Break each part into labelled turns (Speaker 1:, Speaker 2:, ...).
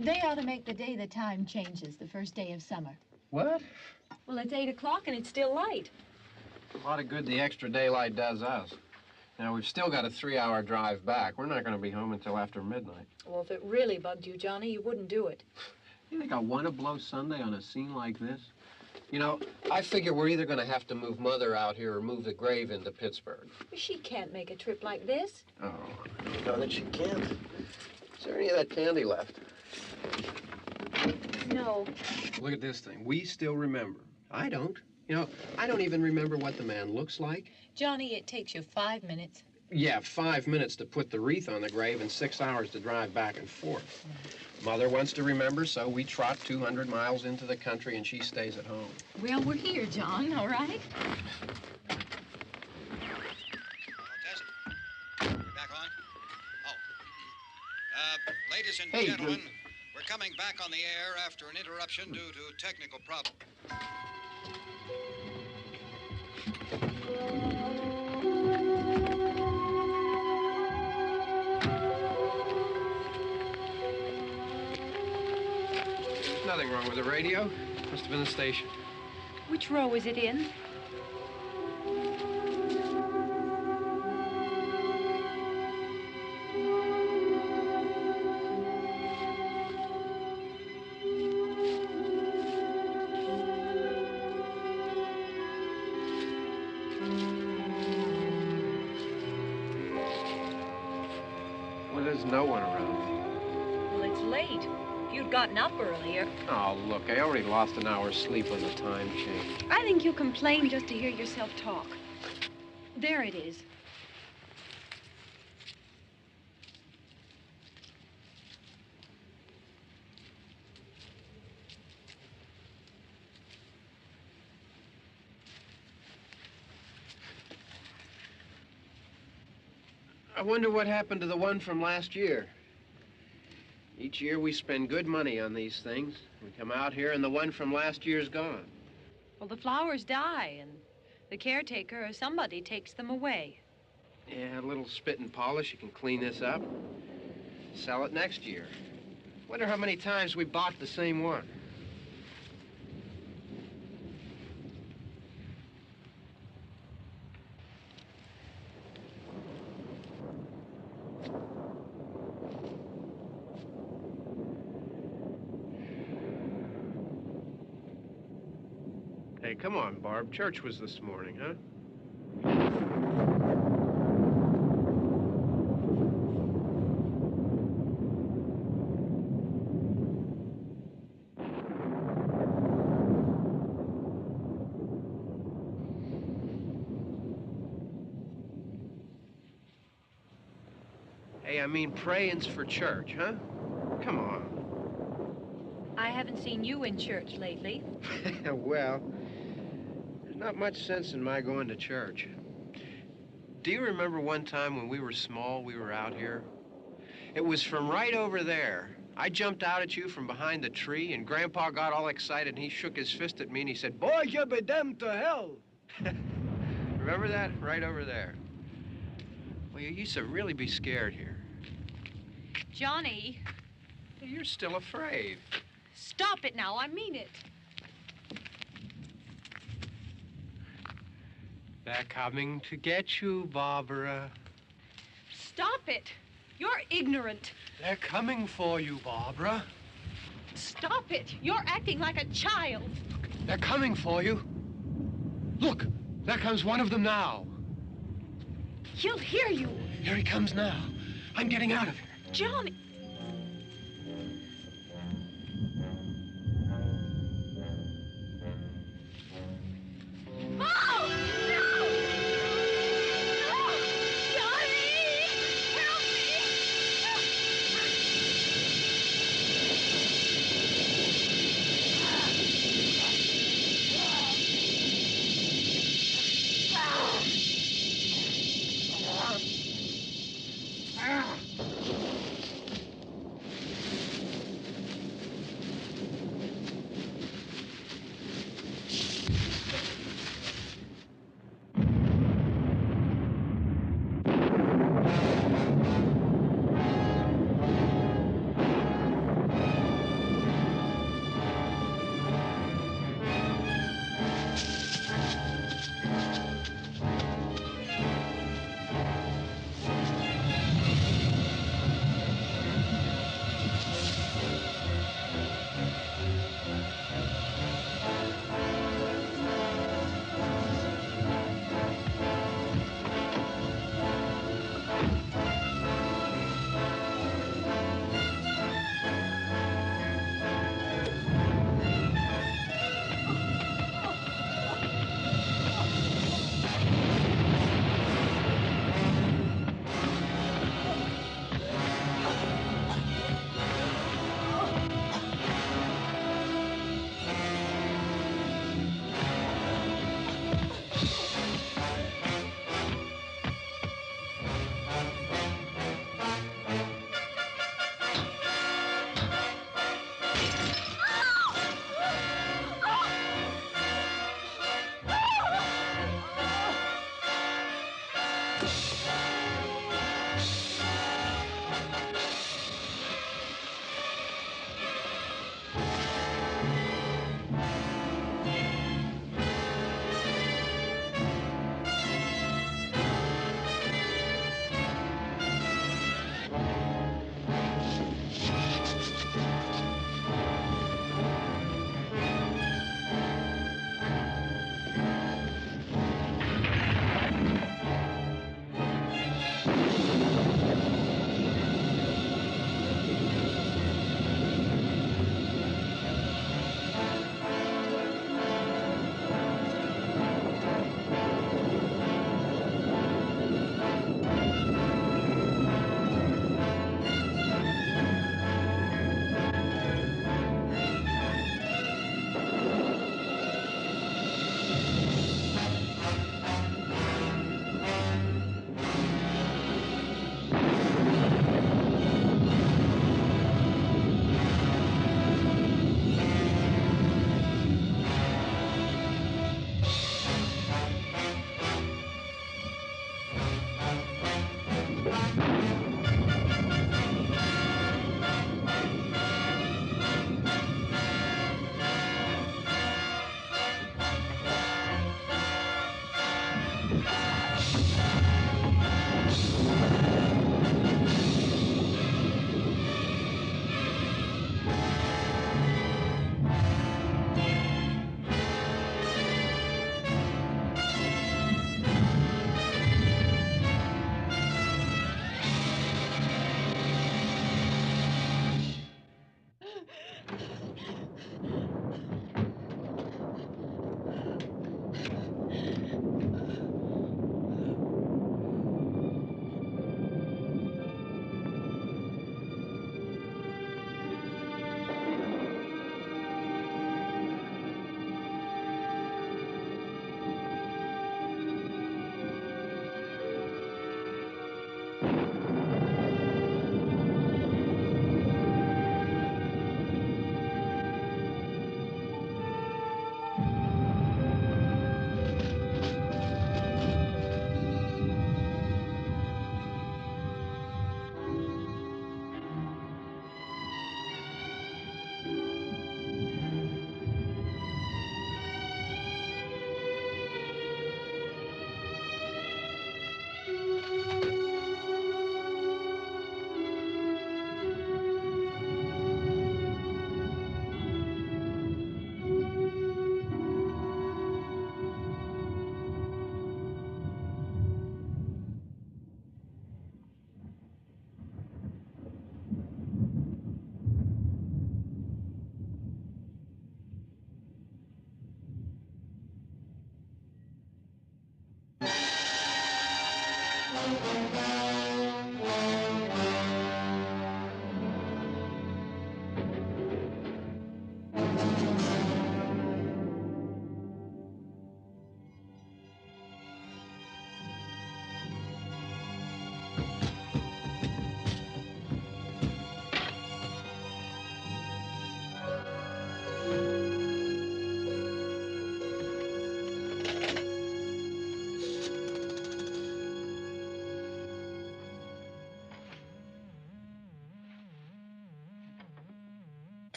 Speaker 1: They ought to make the day the time changes, the first day of summer.
Speaker 2: What?
Speaker 1: Well, it's 8 o'clock and it's still light.
Speaker 2: A lot of good the extra daylight does us. Now, we've still got a 3-hour drive back. We're not going to be home until after midnight.
Speaker 1: Well, if it really bugged you, Johnny, you wouldn't do it.
Speaker 2: You think I want to blow Sunday on a scene like this? You know, I figure we're either going to have to move Mother out here or move the grave into Pittsburgh.
Speaker 1: She can't make a trip like this.
Speaker 2: Oh, I know that she can't. Is there any of that candy left?
Speaker 1: No.
Speaker 2: Look at this thing. We still remember. I don't. You know, I don't even remember what the man looks like.
Speaker 1: Johnny, it takes you 5 minutes.
Speaker 2: Yeah, 5 minutes to put the wreath on the grave and 6 hours to drive back and forth. Mother wants to remember, so we trot 200 miles into the country and she stays at home.
Speaker 1: Well, we're here, John, all right?
Speaker 3: We're back on? Oh. Ladies and gentlemen, we're coming back on the air after an interruption due to technical problems.
Speaker 2: There's nothing wrong with the radio. Must have been the station.
Speaker 1: Which row is it in?
Speaker 2: Well, there's no one around.
Speaker 1: Well, it's late. If you'd gotten up earlier.
Speaker 2: Oh, look, I already lost an hour's sleep when the time changed.
Speaker 1: I think you complain just to hear yourself talk. There it is.
Speaker 2: I wonder what happened to the one from last year. Each year we spend good money on these things. We come out here and the one from last year's gone.
Speaker 1: Well, the flowers die, and the caretaker or somebody takes them away.
Speaker 2: Yeah, a little spit and polish, you can clean this up. Sell it next year. Wonder how many times we bought the same one. Hey, come on, Barb. Church was this morning, huh? Hey, I mean praying's for church, huh? Come on.
Speaker 1: I haven't seen you in church lately.
Speaker 2: Well, there's not much sense in my going to church. Do you remember one time when we were small, we were out here? It was from right over there. I jumped out at you from behind the tree, and Grandpa got all excited, and he shook his fist at me, and he said, "Boy, you be damned to hell." Remember that? Right over there. Well, you used to really be scared here.
Speaker 1: Johnny,
Speaker 2: You're still afraid.
Speaker 1: stop it now. I mean it.
Speaker 2: They're coming to get you, Barbara.
Speaker 1: Stop it. You're ignorant.
Speaker 2: They're coming for you, Barbara.
Speaker 1: Stop it. You're acting like a child.
Speaker 2: They're coming for you. Look, there comes one of them now.
Speaker 1: He'll hear you.
Speaker 2: Here he comes now. I'm getting out of here.
Speaker 1: Johnny. Oh! No! No! Johnny! Help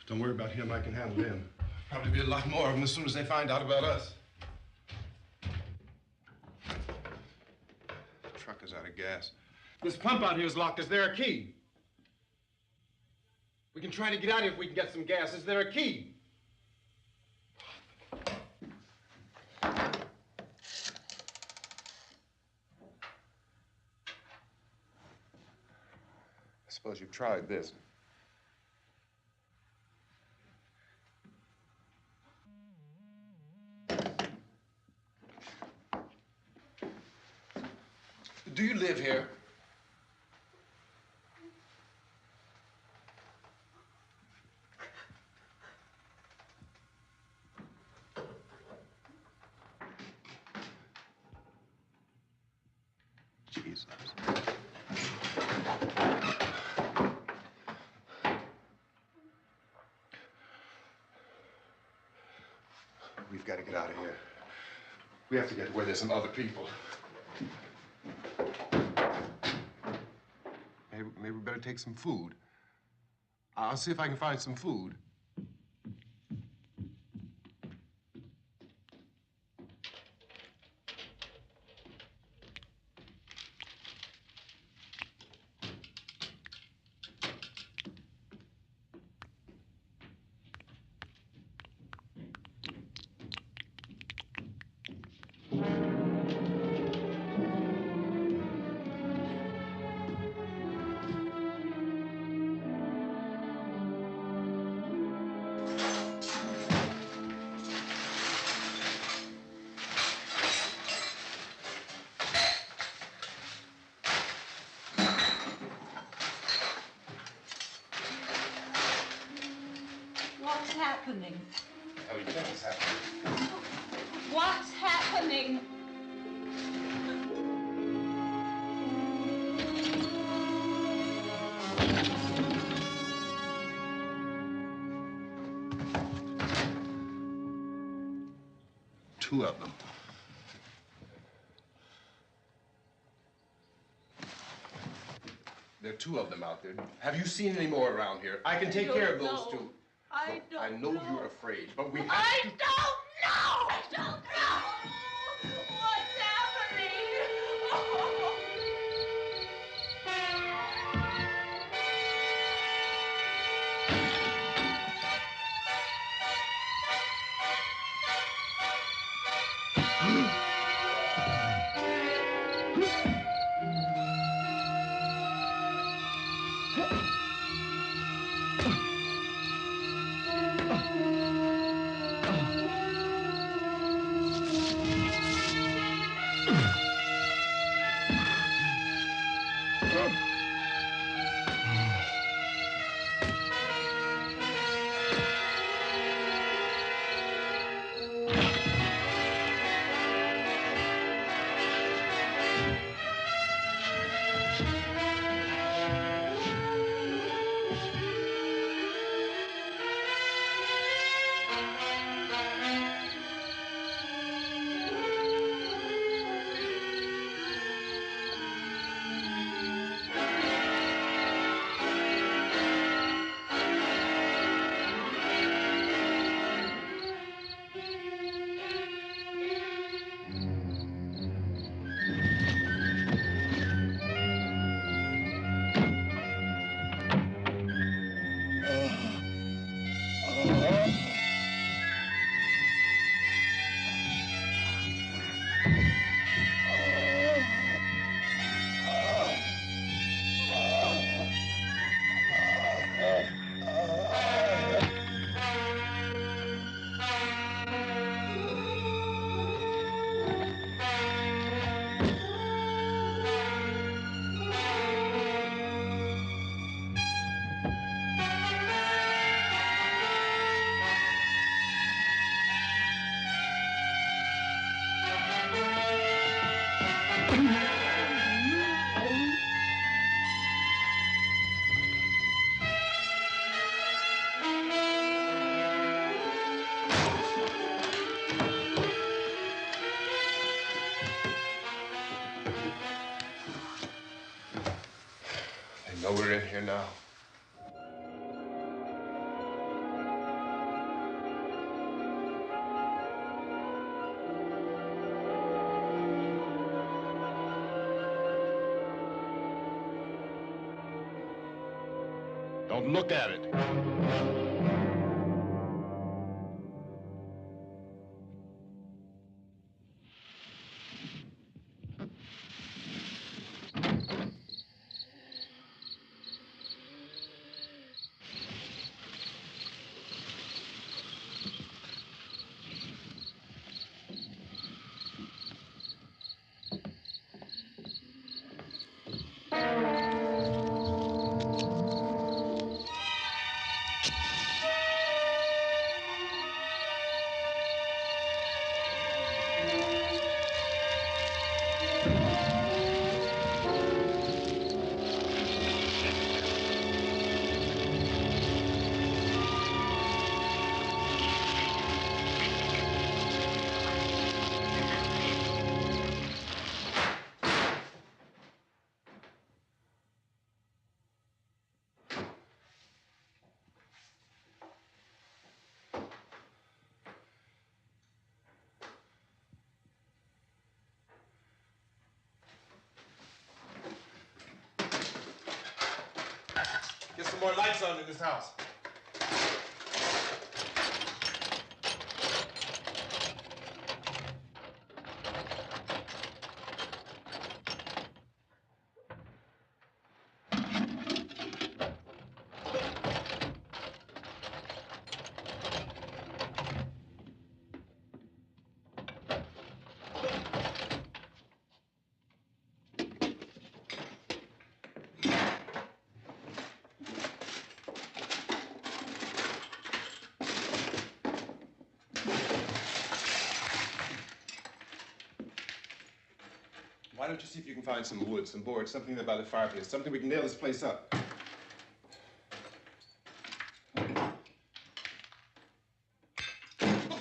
Speaker 4: Don't worry about him. I can handle him. Probably be a lot more of them as soon as they find out about us. The truck is out of gas. This pump out here is locked. Is there a key? We can try to get out of here if we can get some gas. Is there a key? I suppose you've tried this. Do you live here? Jesus. We've got to get out of here. We have to get to where there's some other people. Maybe we better take some food. I'll see if I can find some food.
Speaker 5: What's happening?
Speaker 4: Everything is happening.
Speaker 5: What's happening?
Speaker 4: Two of them. There are two of them out there. Have you seen any more around here? I can take care of those two.
Speaker 5: I don't
Speaker 4: I know you're afraid, but we have
Speaker 5: I
Speaker 4: to...
Speaker 5: don't know! I don't know! What's happening? Oh.
Speaker 4: They know we're in here now.
Speaker 6: Don't look at it.
Speaker 7: Get some more lights on in this house. Why don't you see if you can find some wood, some boards, something there by the fireplace, something we can nail this place up. Oh,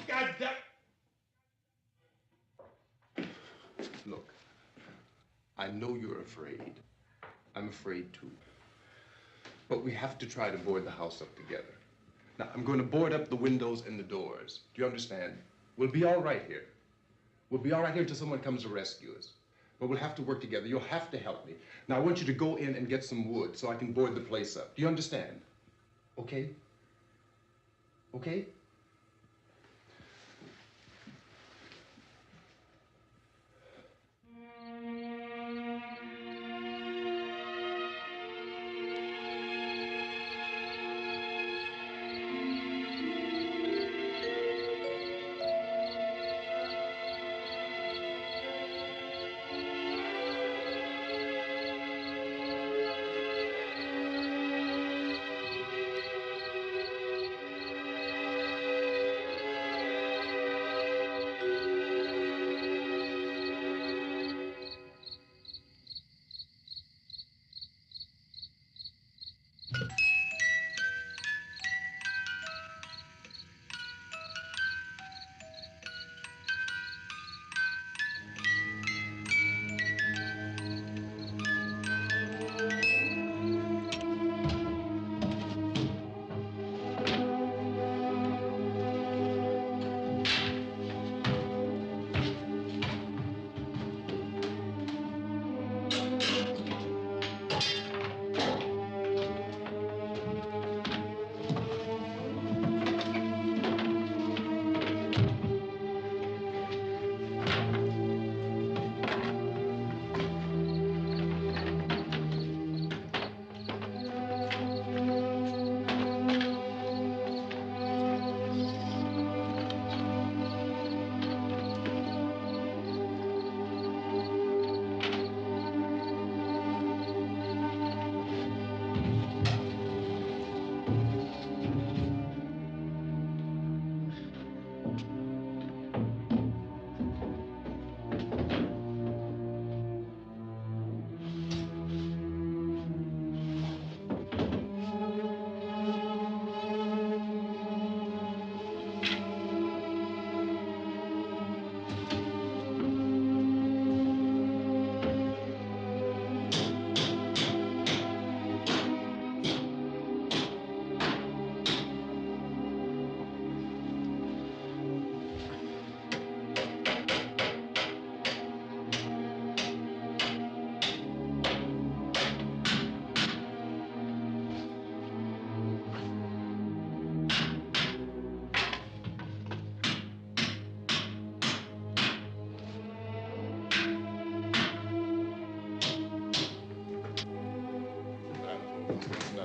Speaker 7: God damn. Look, I know you're afraid. I'm afraid too. But we have to try to board the house up together. Now, I'm going to board up the windows and the doors. Do you understand? We'll be all right here. We'll be all right here until someone comes to rescue us. But we'll have to work together. You'll have to help me. Now, I want you to go in and get some wood so I can board the place up. Do you understand? Okay? Okay?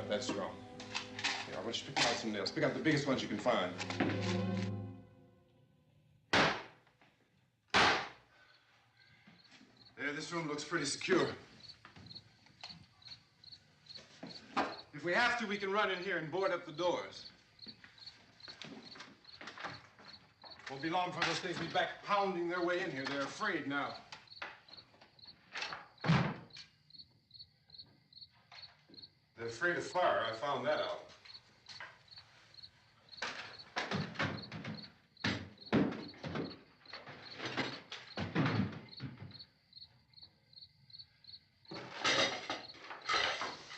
Speaker 7: not that strong. Here, I want you to pick out some nails. Pick out the biggest ones you can find. There, this room looks pretty secure. If we have to, we can run in here and board up the doors. Won't be long before those things be back pounding their way in here. They're afraid now. They're afraid of fire. I found that out.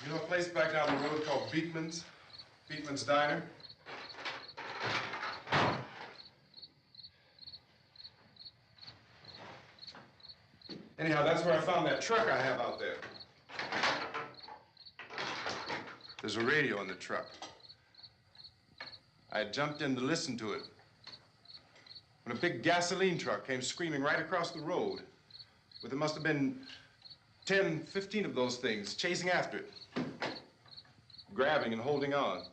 Speaker 7: You know a place back down the road called Beekman's? Beekman's Diner? Anyhow, that's where I found that truck I have out there. There's a radio in the truck. I had jumped in to listen to it when a big gasoline truck came screaming right across the road. But there must have been 10, 15 of those things chasing after it, grabbing and holding on.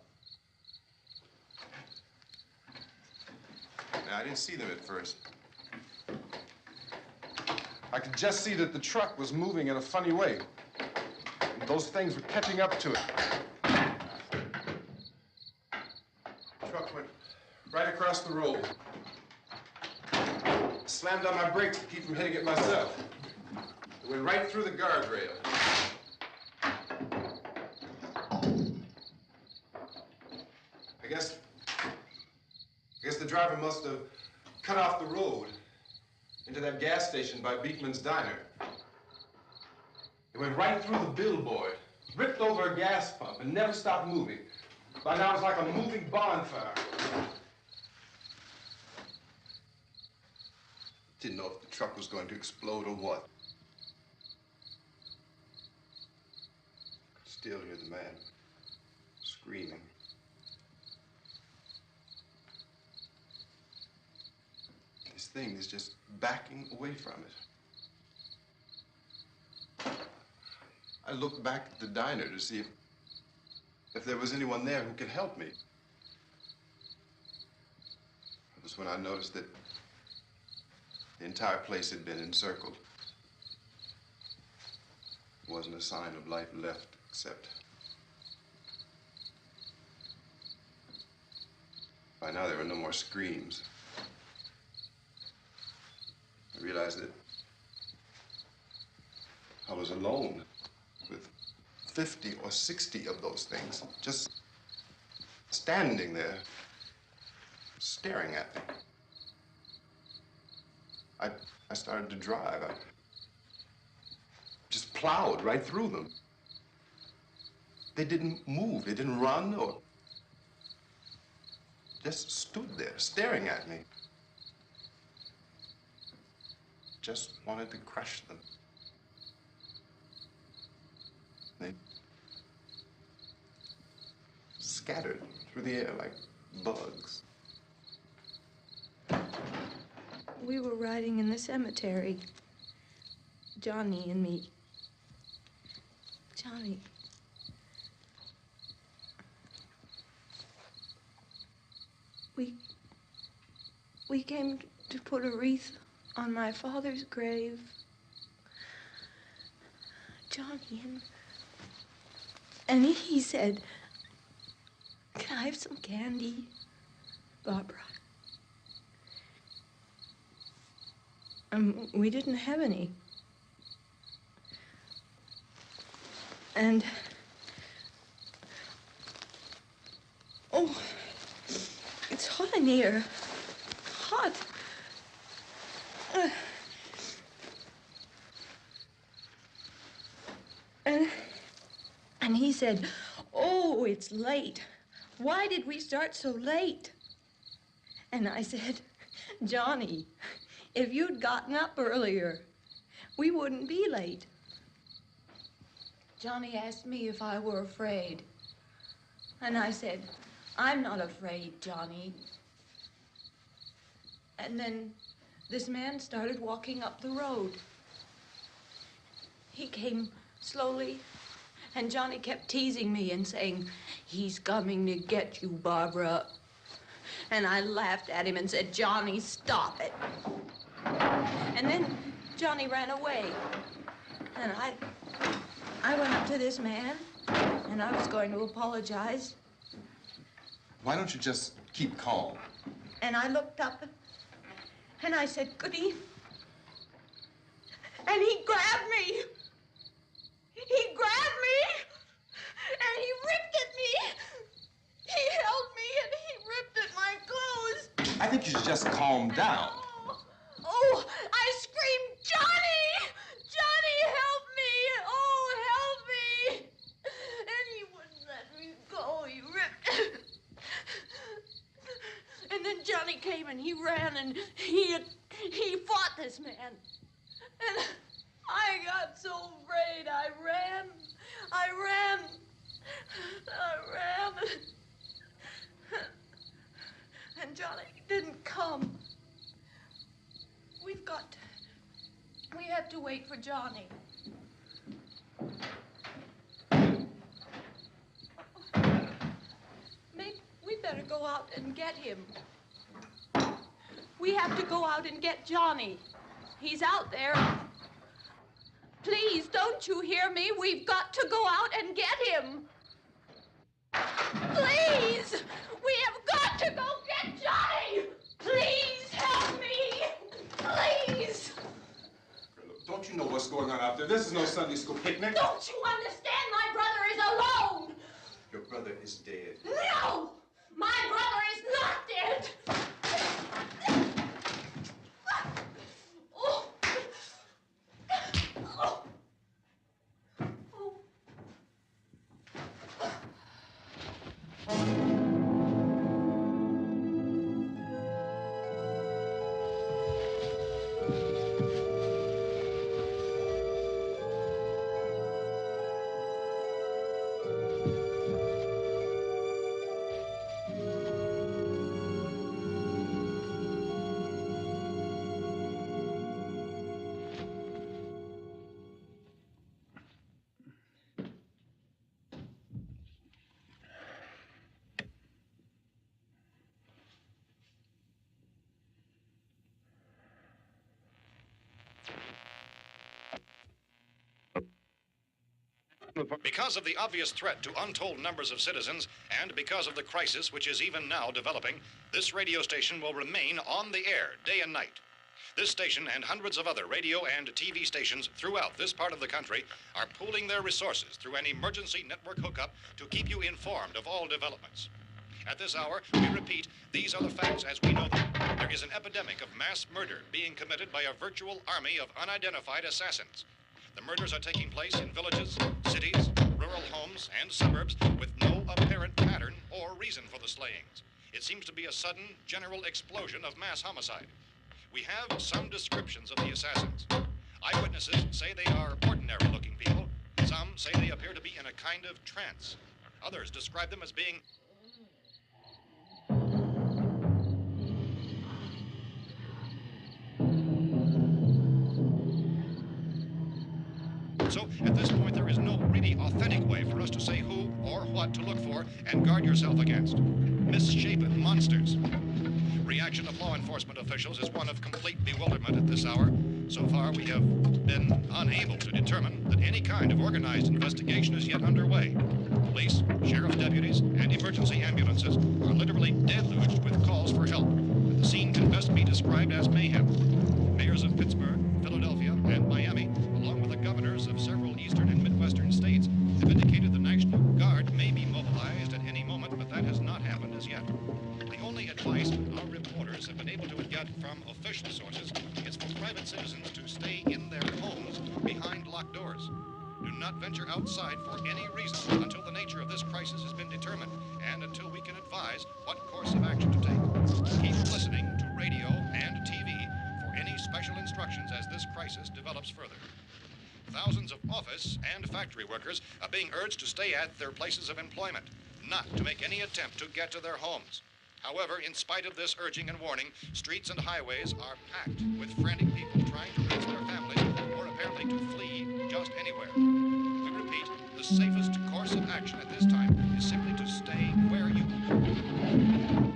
Speaker 7: Now, I didn't see them at first. I could just see that the truck was moving in a funny way. And those things were catching up to it. The truck went right across the road. Slammed on my brakes to keep from hitting it myself. It went right through the guardrail. I guess the driver must have cut off the road into that gas station by Beekman's Diner. It went right through the billboard, ripped over a gas pump, and never stopped moving. By now, it's like a moving bonfire. Didn't know if the truck was going to explode or what. Still hear the man screaming. This thing is just backing away from it. I looked back at the diner to see if there was anyone there who could help me. It was when I noticed that the entire place had been encircled. There wasn't a sign of life left except by now there were no more screams. I realized that I was alone with 50 or 60 of those things, just standing there, staring at me. I started to drive. I just plowed right through them. They didn't move, they didn't run or just stood there, staring at me. Just wanted to crush them. They scattered through the air like bugs.
Speaker 6: We were riding in the cemetery, Johnny and me. Johnny. We came to put a wreath on my father's grave. Johnny, and he said, "Can I have some candy, Barbara?" We didn't have any. And, oh, it's hot in here. Hot. And he said, "Oh, it's late. Why did we start so late?" And I said, "Johnny, if you'd gotten up earlier, we wouldn't be late." Johnny asked me if I were afraid. And I said, "I'm not afraid, Johnny." And then this man started walking up the road. He came slowly And Johnny kept teasing me and saying, he's coming to get you, Barbara. And I laughed at him and said, Johnny, stop it. And then Johnny ran away. And I went up to this man, and I was going to apologize.
Speaker 7: Why don't you just keep calm?
Speaker 6: And I looked up, and I said, Goody. And he grabbed me. He grabbed me, and he ripped at me. He held me, and he ripped at my clothes.
Speaker 7: I think you should just calm down.
Speaker 6: Oh, I screamed, Johnny! Johnny, help me! Oh, help me! And he wouldn't let me go. He ripped. And then Johnny came and he ran and he fought this man. And I got so afraid. I ran. And Johnny didn't come. We have to wait for Johnny. Maybe we better go out and get him. We have to go out and get Johnny. He's out there. Please, don't you hear me? We've got to go out and get him. Please! We have got to go get Johnny! Please help me! Please!
Speaker 7: Don't you know what's going on out there? This is no Sunday school picnic.
Speaker 6: Don't you understand? My brother is alone!
Speaker 7: Your brother is dead.
Speaker 6: No! My brother is not dead! Oh. Oh.
Speaker 3: Because of the obvious threat to untold numbers of citizens, and because of the crisis which is even now developing, this radio station will remain on the air day and night. This station and hundreds of other radio and TV stations throughout this part of the country are pooling their resources through an emergency network hookup to keep you informed of all developments. At this hour, we repeat, these are the facts as we know them. There is an epidemic of mass murder being committed by a virtual army of unidentified assassins. The murders are taking place in villages, cities, rural homes, and suburbs with no apparent pattern or reason for the slayings. It seems to be a sudden, general explosion of mass homicide. We have some descriptions of the assassins. Eyewitnesses say they are ordinary-looking people. Some say they appear to be in a kind of trance. Others describe them as being So, at this point, there is no really authentic way for us to say who or what to look for and guard yourself against. Misshapen monsters. Reaction of law enforcement officials is one of complete bewilderment at this hour. So far, we have been unable to determine that any kind of organized investigation is yet underway. Police, sheriff's deputies, and emergency ambulances are literally deluged with calls for help. The scene can best be described as mayhem. Mayors of Pittsburgh, Philadelphia, and Miami, along with the governors of several eastern and midwestern states, have indicated the National Guard may be mobilized at any moment, but that has not happened as yet. The only advice our reporters have been able to get from official sources is for private citizens to stay in their homes behind locked doors. Do not venture outside for any reason until the nature of this crisis has been determined and until we can advise what course of action to take. Keep listening to radio and TV for any special instructions as this crisis develops further. Thousands of office and factory workers are being urged to stay at their places of employment, not to make any attempt to get to their homes. However, in spite of this urging and warning, streets and highways are packed with frantic people trying to reach their families or apparently to flee just anywhere. We repeat, the safest course of action at this time is simply to stay where you are.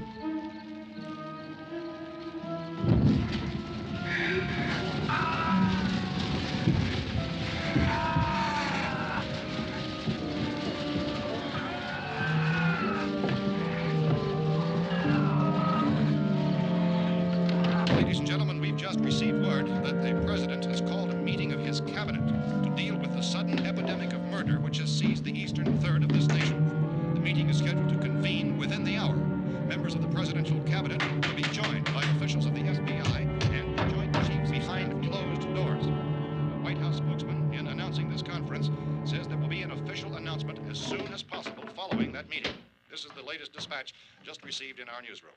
Speaker 3: Ladies and gentlemen, we've just received word that the president has called a meeting of his cabinet to deal with the sudden epidemic of murder which has seized the eastern third of this nation. The meeting is scheduled to convene within the hour. Members of the presidential cabinet will be joined by officials of the FBI and joint chiefs behind closed doors. A White House spokesman, in announcing this conference, says there will be an official announcement as soon as possible following that meeting. This is the latest dispatch just received in our newsroom.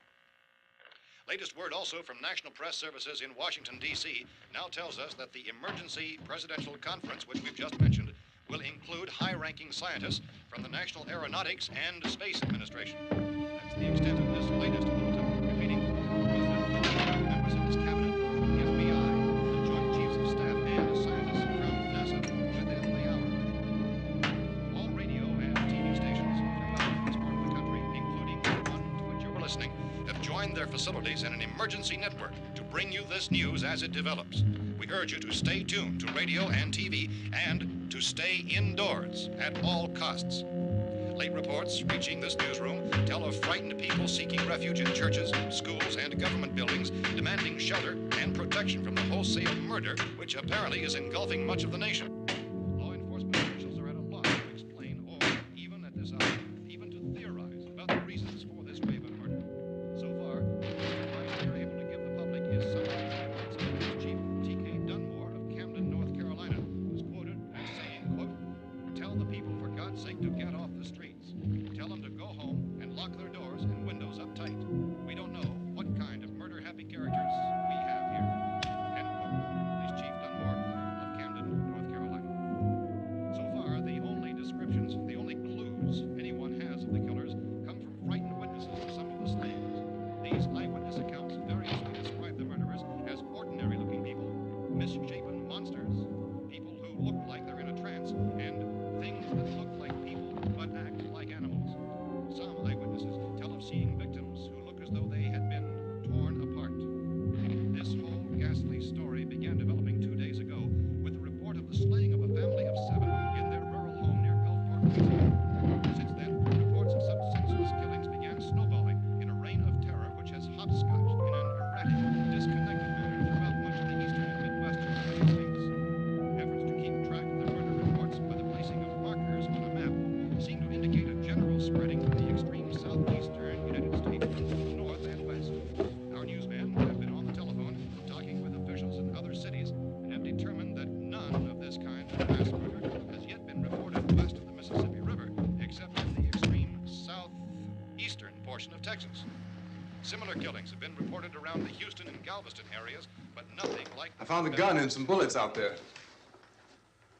Speaker 3: Latest word also from National Press Services in Washington, D.C. now tells us that the emergency presidential conference, which we've just mentioned, will include high-ranking scientists from the National Aeronautics and Space Administration. That's the extent of this latest bulletin. Repeating, the President, members of his cabinet, the FBI, the Joint Chiefs of Staff, and scientists from NASA within the hour. All radio and TV stations throughout this part of the country, including the one to which you're listening, have joined their facilities in an emergency network to bring you this news as it develops. We urge you to stay tuned to radio and TV and to stay indoors at all costs. Late reports reaching this newsroom tell of frightened people seeking refuge in churches, schools, and government buildings, demanding shelter and protection from the wholesale murder which apparently is engulfing much of the nation. Law enforcement officials are at a loss to explain or, even at this hour, even to theorize about the reasons for this wave of murder. So far, the advice we are able to give the public is summary reports of Police Chief T.K. Dunmore of Camden, North Carolina, who's quoted as saying, quote, "Tell the people for God's sake to get off the streets. Tell them to go home and lock their doors and windows up tight. We don't know what kind of murder-happy characters we have here." End quote. Police Chief Dunmore of Camden, North Carolina. So far, the only descriptions, the only clues anyone has of the killers come from frightened witnesses of some of the slayings. These eyewitness accounts variously describe the murderers as ordinary-looking people, misshapen monsters, people who look like they're in a trance, and things that look like people but act like animals. Some eyewitnesses tell of seeing victims who look as though they had been torn apart. This whole ghastly story began developing 2 days ago with the report of the slaying of a family of 7 in their rural home near Gulfport, Louisiana. Since then, reports of such senseless killings began snowballing in a reign of terror which has hopscotched in an erratic, disconnected manner throughout much of the eastern and midwestern United States. Efforts to keep track of the murder reports by the placing of markers on a map seem to indicate a general spreading from the extreme southeastern United States to the north and west. Our newsmen have been on the telephone talking with officials in other cities and have determined that none of this kind of mass murder has yet been reported west of the Mississippi River, except in the extreme southeastern portion of Texas. Similar killings have been reported around the Houston and Galveston areas, but nothing like
Speaker 7: I found a gun and some bullets out there.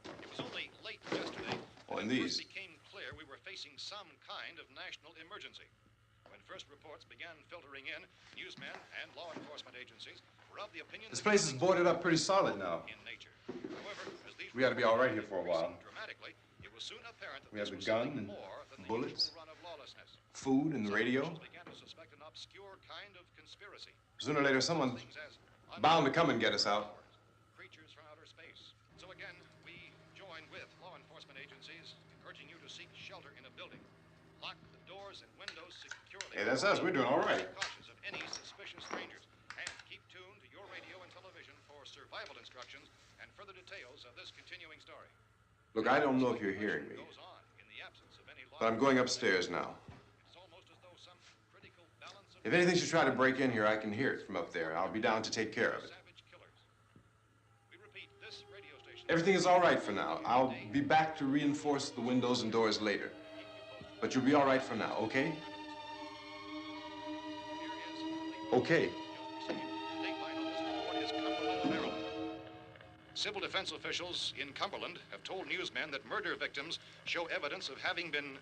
Speaker 3: It was only late yesterday
Speaker 7: Oh,
Speaker 3: when
Speaker 7: and
Speaker 3: it
Speaker 7: these.
Speaker 3: first became clear we were facing some kind of national emergency. When first reports began filtering in, newsmen and law enforcement agencies were of the opinion
Speaker 7: This
Speaker 3: that
Speaker 7: place is
Speaker 3: killings
Speaker 7: boarded
Speaker 3: were
Speaker 7: up pretty solid now.
Speaker 3: in nature. However, as these
Speaker 7: We ought to be all right here for a
Speaker 3: reports
Speaker 7: while.
Speaker 3: increased dramatically, it was soon apparent that
Speaker 7: We have
Speaker 3: this
Speaker 7: the
Speaker 3: was
Speaker 7: gun
Speaker 3: something
Speaker 7: and
Speaker 3: more than the
Speaker 7: bullets.
Speaker 3: usual run of lawlessness.
Speaker 7: Food and the
Speaker 3: Some
Speaker 7: radio.
Speaker 3: officials began to suspect an obscure kind of conspiracy.
Speaker 7: Sooner or later, someone's
Speaker 3: Things as
Speaker 7: bound to come and get us out.
Speaker 3: creatures from outer space. So again, we join with law enforcement agencies, urging you to seek shelter in a building. Lock the doors and windows securely.
Speaker 7: Hey, that's us. We're doing all right.
Speaker 3: Be cautious of any suspicious strangers, and keep tuned to your radio and television for survival instructions and further details of this continuing story.
Speaker 7: Look, I don't know if you're hearing me,
Speaker 3: Goes on in the absence of any law.
Speaker 7: but I'm going upstairs now.
Speaker 3: It's almost as though some critical balance of
Speaker 7: If anything should try to break in here, I can hear it from up there. I'll be down to take care of it.
Speaker 3: savage killers. We repeat, this radio station.
Speaker 7: Everything is all right for now. I'll be back to reinforce the windows and doors later. But you'll be all right for now, okay? Okay.
Speaker 3: Civil defense officials in Cumberland have told newsmen that murder victims show evidence of having been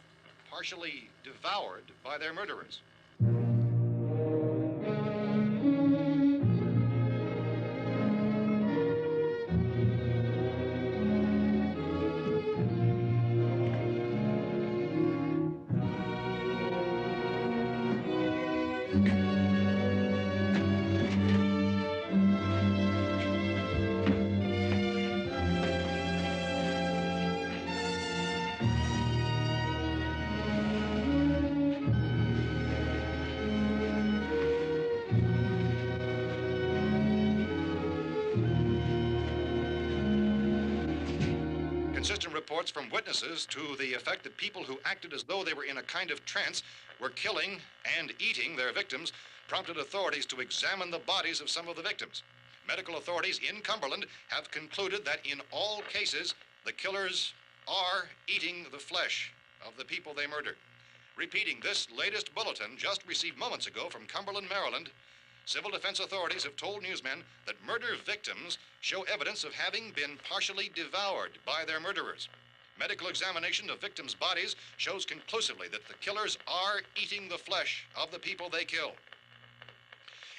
Speaker 3: partially devoured by their murderers. Consistent reports from witnesses to the effect that people who acted as though they were in a kind of trance were killing and eating their victims prompted authorities to examine the bodies of some of the victims. Medical authorities in Cumberland have concluded that in all cases, the killers are eating the flesh of the people they murdered. Repeating this latest bulletin just received moments ago from Cumberland, Maryland, civil defense authorities have told newsmen that murder victims show evidence of having been partially devoured by their murderers. Medical examination of victims' bodies shows conclusively that the killers are eating the flesh of the people they kill.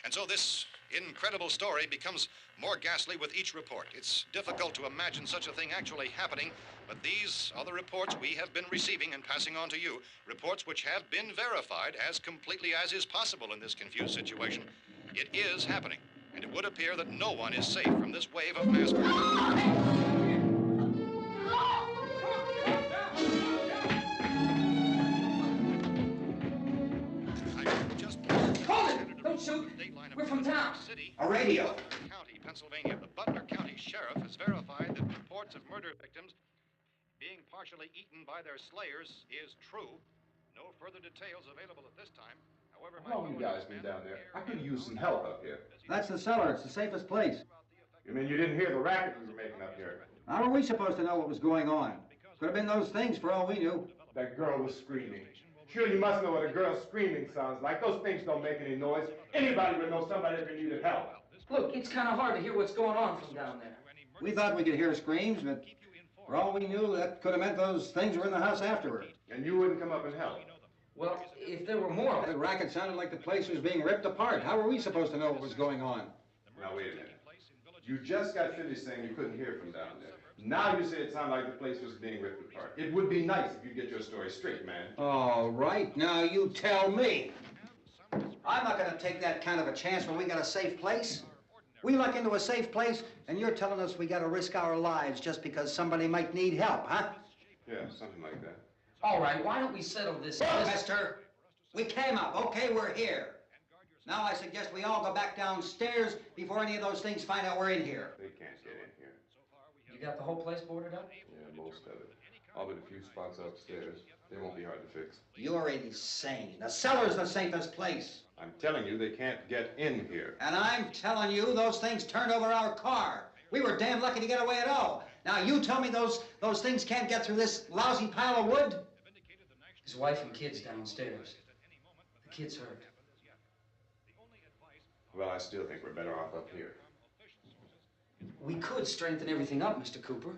Speaker 3: And so this incredible story becomes more ghastly with each report. It's difficult to imagine such a thing actually happening, but these are the reports we have been receiving and passing on to you, reports which have been verified as completely as is possible in this confused situation. It is happening, and it would appear that no one is safe from this wave of mass murder.
Speaker 8: Don't shoot. We're from town.
Speaker 3: A
Speaker 9: radio.
Speaker 3: County, Pennsylvania. The Butler County Sheriff has verified that reports of murder victims being partially eaten by their slayers is true. No further details available at this time. However,
Speaker 7: How long you guys been down there? I could use some help up here.
Speaker 9: That's the cellar. It's the safest place.
Speaker 7: You mean you didn't hear the racket we were making up here?
Speaker 9: How are we supposed to know what was going on? Could have been those things for all we knew.
Speaker 7: That girl was screaming. Sure, you must know what a girl screaming sounds like. Those things don't make any noise. Anybody would know somebody ever needed help.
Speaker 8: Look, it's kind of hard to hear what's going on from down there.
Speaker 9: We thought we could hear screams, but for all we knew, that could have meant those things were in the house afterward.
Speaker 7: And you wouldn't come up and help?
Speaker 8: Well, if there were more of
Speaker 9: The
Speaker 8: it.
Speaker 9: racket sounded like the place was being ripped apart. How were we supposed to know what was going on?
Speaker 7: Now, wait a minute. You just got finished saying you couldn't hear from down there. Now you say it sounded like the place was being ripped apart. It would be nice if you get your story straight, man.
Speaker 9: All right, now you tell me. I'm not gonna take that kind of a chance when we got a safe place. We luck into a safe place, and you're telling us we gotta risk our lives just because somebody might need help, huh?
Speaker 7: Yeah, something like that.
Speaker 8: All right, why don't we settle this?
Speaker 9: Look, mister, we came up, okay, we're here. Now I suggest we all go back downstairs before any of those things find out we're in here.
Speaker 7: They can't get in here.
Speaker 8: You got the whole place boarded up?
Speaker 7: Yeah, most of it. All but a few spots upstairs. They won't be hard to fix.
Speaker 9: You're insane. The cellar's the safest place.
Speaker 7: I'm telling you, they can't get in here.
Speaker 9: And I'm telling you, those things turned over our car. We were damn lucky to get away at all. Now you tell me those things can't get through this lousy pile of wood?
Speaker 8: His wife and kids downstairs. The kid's hurt.
Speaker 7: Well, I still think we're better off up here.
Speaker 8: We could strengthen everything up, Mr. Cooper.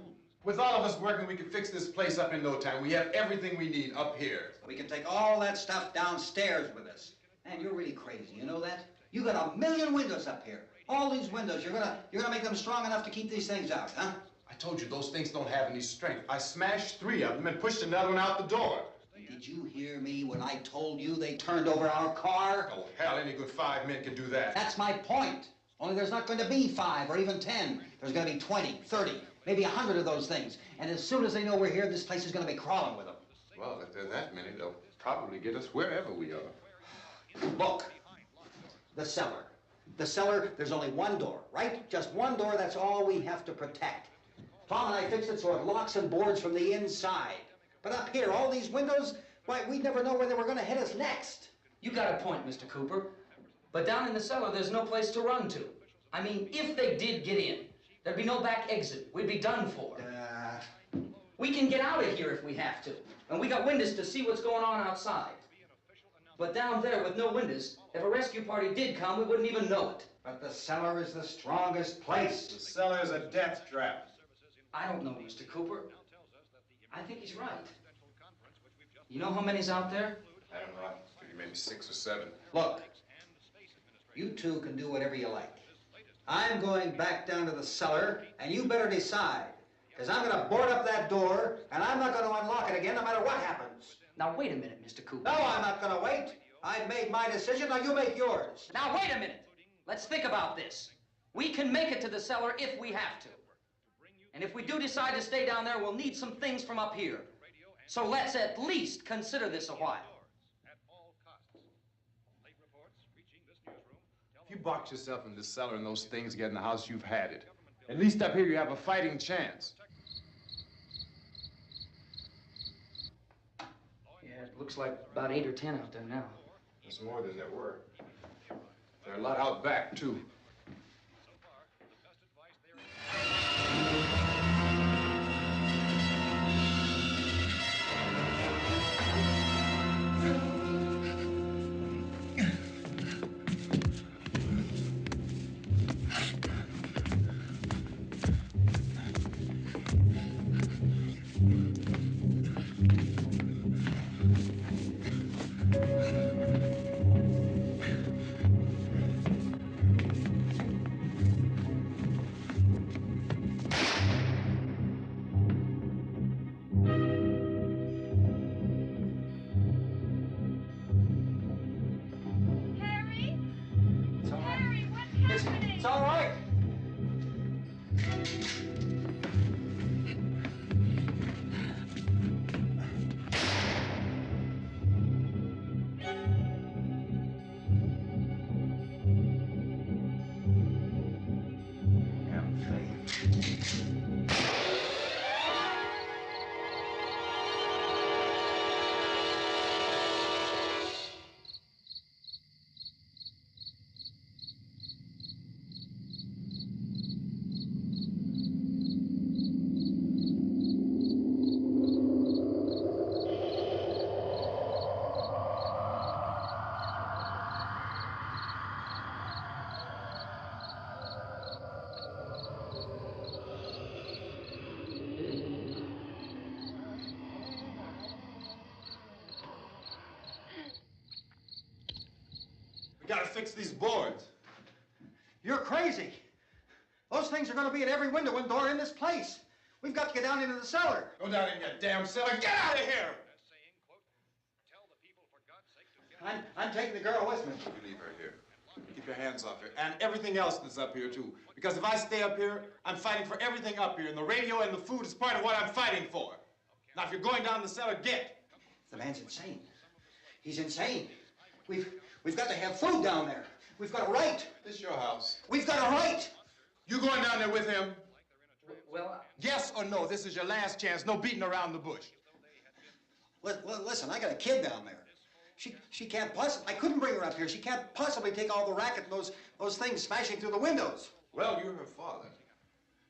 Speaker 7: With all of us working, we can fix this place up in no time. We have everything we need up here.
Speaker 9: We can take all that stuff downstairs with us. Man, you're really crazy, you know that? You got 1 million windows up here. All these windows, you're gonna make them strong enough to keep these things out, huh?
Speaker 7: I told you, those things don't have any strength. I smashed 3 of them and pushed another one out the door.
Speaker 9: Did you hear me when I told you they turned over our car?
Speaker 7: Oh, hell, any good 5 men can do that.
Speaker 9: That's my point. Only there's not going to be 5 or even 10. There's going to be 20, 30, maybe 100 of those things. And as soon as they know we're here, this place is going to be crawling with them.
Speaker 7: Well, if there are that many, they'll probably get us wherever we are.
Speaker 9: Look, the cellar. The cellar, there's only one door, right? Just one door, that's all we have to protect. Tom and I fixed it so it locks and boards from the inside. But up here, all these windows, why, we'd never know where they were going to hit us next.
Speaker 8: You got a point, Mr. Cooper. But down in the cellar, there's no place to run to. I mean, if they did get in, there'd be no back exit. We'd be done for. We can get out of here if we have to. And we got windows to see what's going on outside. But down there with no windows, if a rescue party did come, we wouldn't even know it.
Speaker 9: But the cellar is the strongest place.
Speaker 7: The cellar is a death trap.
Speaker 8: I don't know, Mr. Cooper. I think he's right. You know how many's out there?
Speaker 7: I don't know. I figure maybe 6 or 7.
Speaker 9: Look, you two can do whatever you like. I'm going back down to the cellar, and you better decide. Because I'm going to board up that door, and I'm not going to unlock it again no matter what happens.
Speaker 8: Now, wait a minute, Mr. Cooper.
Speaker 9: No, I'm not going to wait. I made my decision, now you make yours.
Speaker 8: Now, wait a minute. Let's think about this. We can make it to the cellar if we have to. And if we do decide to stay down there, we'll need some things from up here. So let's at least consider this a while.
Speaker 10: If you box yourself in the cellar and those things get in the house, you've had it. At least up here you have a fighting chance.
Speaker 8: Yeah, it looks like about 8 or 10 out there now.
Speaker 10: There's more than there were. There are a lot out back, too.
Speaker 9: It's all right.
Speaker 10: We gotta fix these boards.
Speaker 9: You're crazy. Those things are going to be at every window and door in this place. We've got to get down into the cellar.
Speaker 10: Go down in your damn cellar. Get out of here!
Speaker 9: I'm taking the girl with me.
Speaker 10: You leave her here. Keep your hands off her. And everything else that's up here, too. Because if I stay up here, I'm fighting for everything up here. And the radio and the food is part of what I'm fighting for. Now, if you're going down the cellar, get.
Speaker 9: The man's insane. He's insane. We've got to have food down there. We've got a right.
Speaker 10: This is your house.
Speaker 9: We've got a right.
Speaker 10: You going down there with him?
Speaker 8: Well,
Speaker 10: Yes or no? This is your last chance. No beating around the bush.
Speaker 9: Listen, I got a kid down there. She can't possibly, I couldn't bring her up here. She can't possibly take all the racket and those things smashing through the windows.
Speaker 10: Well, you're her father.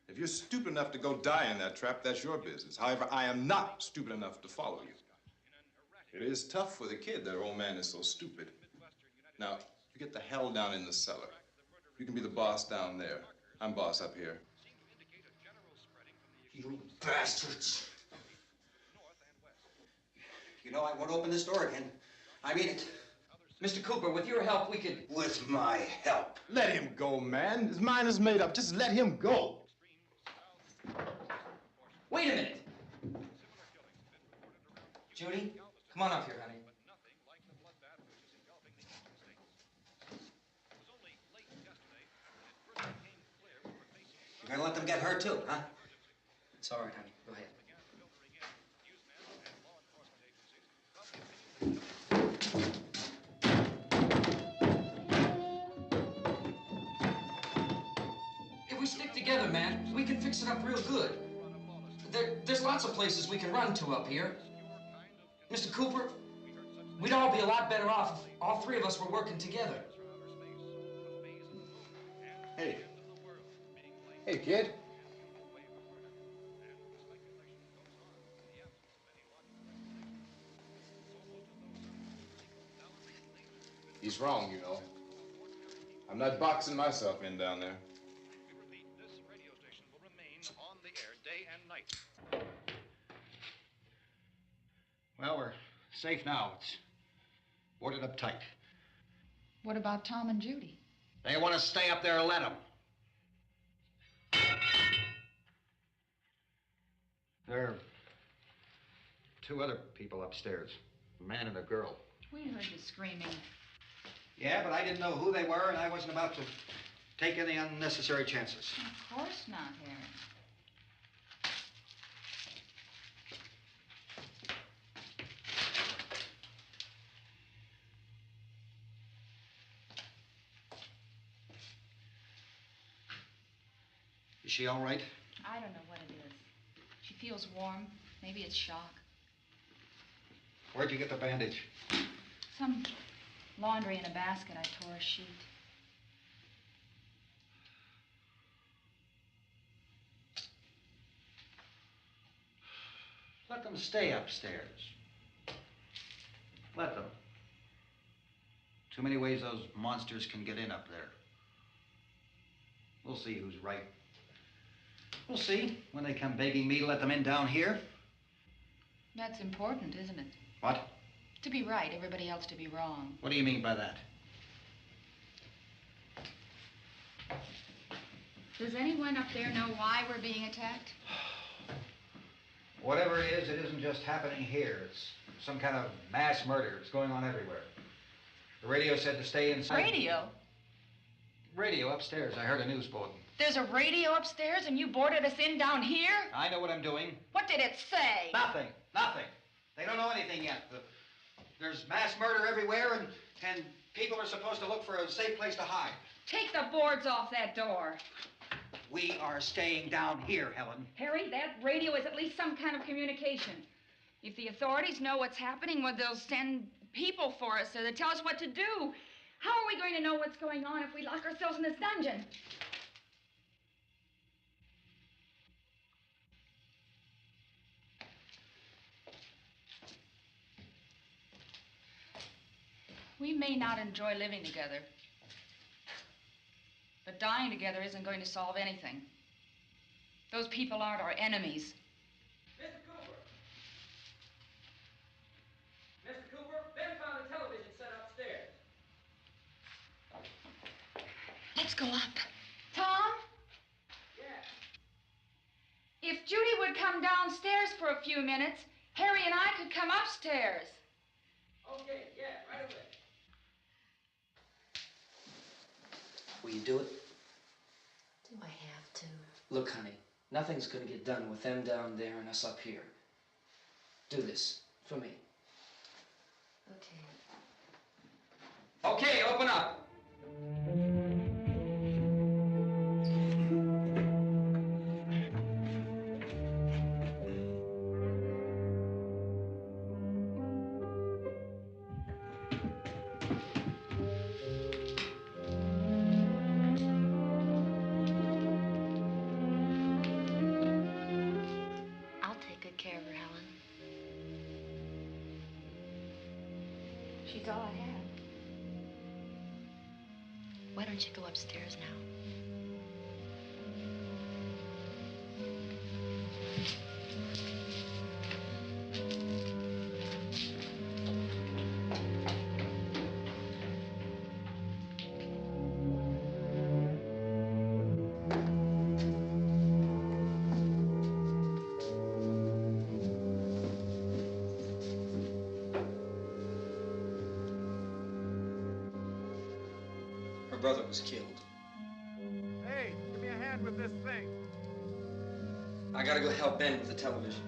Speaker 10: If you're stupid enough to go die in that trap, that's your business. However, I am not stupid enough to follow you. It is tough for the kid that her old man is so stupid. Now, you get the hell down in the cellar. You can be the boss down there. I'm boss up here.
Speaker 9: You bastards. You know, I won't open this door again. I mean it.
Speaker 8: Mr. Cooper, with your help, we could...
Speaker 9: With my help.
Speaker 10: Let him go, man. His mind is made up. Just let him go.
Speaker 8: Wait a minute. Judy, come on up here, honey.
Speaker 9: You're gonna let them get hurt too, huh?
Speaker 8: It's all right, honey. Go ahead. If we stick together, man, we can fix it up real good. There's lots of places we can run to up here. Mr. Cooper, we'd all be a lot better off if all three of us were working together.
Speaker 10: Hey. Hey, kid. He's wrong, you know. I'm not boxing myself in down there.
Speaker 3: This radio station will remain on the air day and night.
Speaker 9: Well, we're safe now. It's boarded up tight.
Speaker 11: What about Tom and Judy?
Speaker 9: They want to stay up there, let them. There are two other people upstairs, a man and a girl.
Speaker 11: We heard the screaming.
Speaker 9: Yeah, but I didn't know who they were, and I wasn't about to take any unnecessary chances.
Speaker 11: Of course not, Harry.
Speaker 9: Is she all right?
Speaker 11: I don't know what it is. She feels warm. Maybe it's shock.
Speaker 9: Where'd you get the bandage?
Speaker 11: Some laundry in a basket. I tore a sheet.
Speaker 9: Let them stay upstairs. Let them. Too many ways those monsters can get in up there. We'll see who's right. We'll see when they come begging me to let them in down here.
Speaker 11: That's important, isn't it?
Speaker 9: What?
Speaker 11: To be right, everybody else to be wrong.
Speaker 9: What do you mean by that?
Speaker 11: Does anyone up there know why we're being attacked?
Speaker 9: Whatever it isn't just happening here. It's some kind of mass murder. It's going on everywhere. The radio said to stay inside.
Speaker 11: Radio?
Speaker 9: Radio upstairs. I heard a news bulletin.
Speaker 11: There's a radio upstairs and you boarded us in down here?
Speaker 9: I know what I'm doing.
Speaker 11: What did it say?
Speaker 9: Nothing. Nothing. They don't know anything yet. There's mass murder everywhere, and people are supposed to look for a safe place to hide.
Speaker 11: Take the boards off that door.
Speaker 9: We are staying down here, Helen.
Speaker 11: Harry, that radio is at least some kind of communication. If the authorities know what's happening, well, they'll send people for us to tell us what to do. How are we going to know what's going on if we lock ourselves in this dungeon? We may not enjoy living together, but dying together isn't going to solve anything. Those people aren't our enemies.
Speaker 12: Mr. Cooper! Mr. Cooper, Ben found a television set upstairs.
Speaker 11: Let's go up. Tom?
Speaker 12: Yeah.
Speaker 11: If Judy would come downstairs for a few minutes, Harry and I could come upstairs.
Speaker 12: Okay, yeah, right away.
Speaker 8: Will you do it?
Speaker 13: Do I have to?
Speaker 8: Look, honey, nothing's gonna get done with them down there and us up here. Do this for me.
Speaker 13: Okay.
Speaker 8: Okay, open up.
Speaker 13: I'll take good care of her, Helen.
Speaker 11: She's all I have.
Speaker 13: Why don't you go upstairs now?
Speaker 8: Her brother was killed.
Speaker 14: Hey, give me a hand with this thing.
Speaker 8: I gotta go help Ben with the television.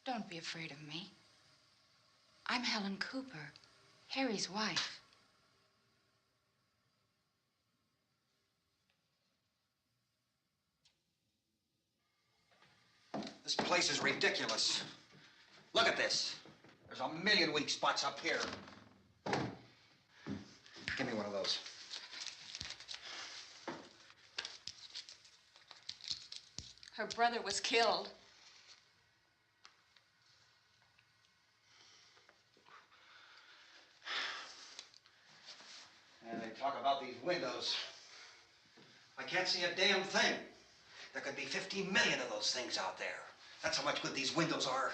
Speaker 11: Don't be afraid of me. I'm Helen Cooper, Harry's wife.
Speaker 9: This place is ridiculous. Look at this. There's a million weak spots up here. Give me one of those.
Speaker 5: Her brother was killed.
Speaker 9: And they talk about these windows. I can't see a damn thing. There could be 15 million of those things out there. That's how much good these windows are.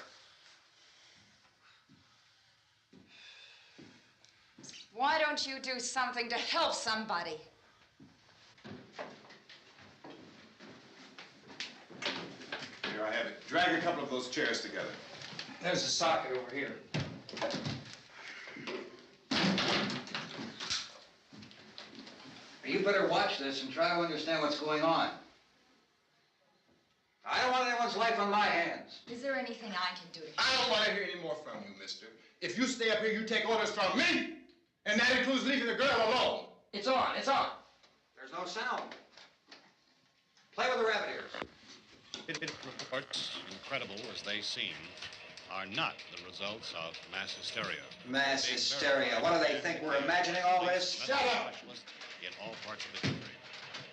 Speaker 15: Why don't you do something to help somebody?
Speaker 10: Here, I have it. Drag a couple of those chairs together.
Speaker 8: There's a socket over here. You better watch this and try to understand what's going on. I don't want anyone's life on my hands.
Speaker 15: Is there anything I can do to
Speaker 10: I don't want to hear any more from you, mister. If you stay up here, you take orders from me. And that includes leaving the girl alone.
Speaker 8: It's on, it's on.
Speaker 9: There's no sound. Play with the rabbit ears.
Speaker 3: Reports, incredible as they seem, are not the results of mass hysteria.
Speaker 9: Mass hysteria. What do they think? We're imagining all this? Shut up!
Speaker 3: In all parts of the country.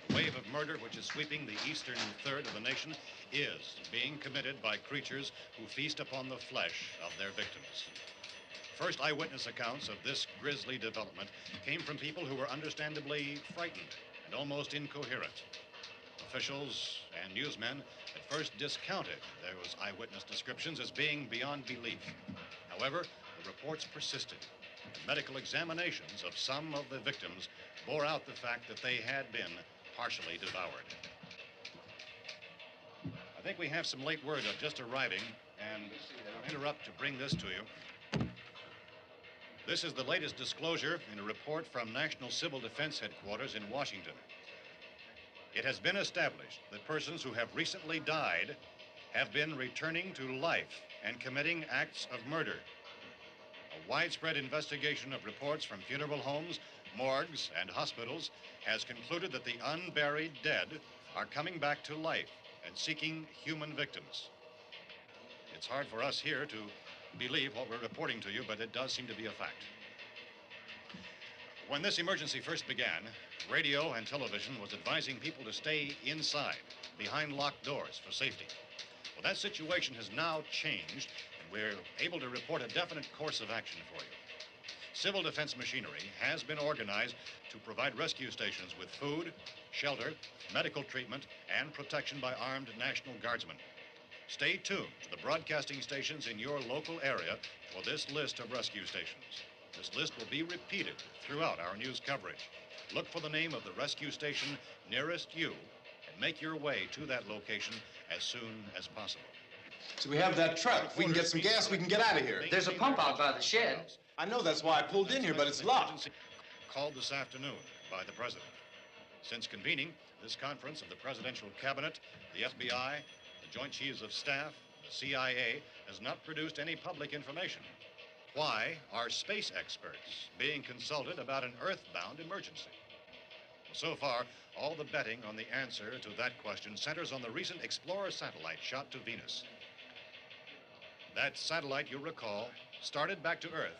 Speaker 3: The wave of murder which is sweeping the eastern third of the nation is being committed by creatures who feast upon the flesh of their victims. First eyewitness accounts of this grisly development came from people who were understandably frightened and almost incoherent. Officials and newsmen at first discounted those eyewitness descriptions as being beyond belief. However, the reports persisted. And medical examinations of some of the victims bore out the fact that they had been partially devoured. I think we have some late word just arriving, and I'll interrupt to bring this to you. This is the latest disclosure in a report from National Civil Defense Headquarters in Washington. It has been established that persons who have recently died have been returning to life and committing acts of murder. A widespread investigation of reports from funeral homes, morgues, and hospitals has concluded that the unburied dead are coming back to life and seeking human victims. It's hard for us here to believe what we're reporting to you, but it does seem to be a fact. When this emergency first began, radio and television was advising people to stay inside, behind locked doors for safety. Well, that situation has now changed, and we're able to report a definite course of action for you. Civil defense machinery has been organized to provide rescue stations with food, shelter, medical treatment, and protection by armed National Guardsmen. Stay tuned to the broadcasting stations in your local area for this list of rescue stations. This list will be repeated throughout our news coverage. Look for the name of the rescue station nearest you and make your way to that location as soon as possible.
Speaker 10: So we have that truck. If we can get some gas, we can get out of here.
Speaker 8: There's a pump out by the shed.
Speaker 10: I know, that's why I pulled in here, but it's locked.
Speaker 3: Called this afternoon by the president. Since convening this conference of the presidential cabinet, the FBI, the Joint Chiefs of Staff, the CIA has not produced any public information. Why are space experts being consulted about an earthbound emergency? Well, so far, all the betting on the answer to that question centers on the recent Explorer satellite shot to Venus. That satellite, you'll recall, started back to Earth,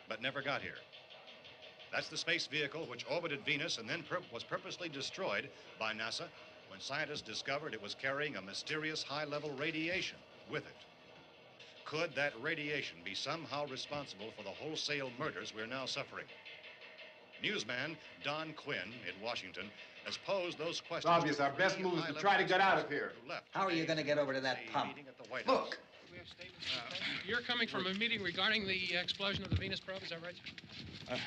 Speaker 3: but never got here. That's the space vehicle which orbited Venus and then was purposely destroyed by NASA when scientists discovered it was carrying a mysterious high-level radiation with it. Could that radiation be somehow responsible for the wholesale murders we're now suffering? Newsman Don Quinn in Washington has posed those questions.
Speaker 14: It's obvious our best move is to try to get out of here.
Speaker 9: How are you going to get over to that pump?
Speaker 8: Look.
Speaker 16: You're coming from a meeting regarding the explosion of the Venus probe, is that right?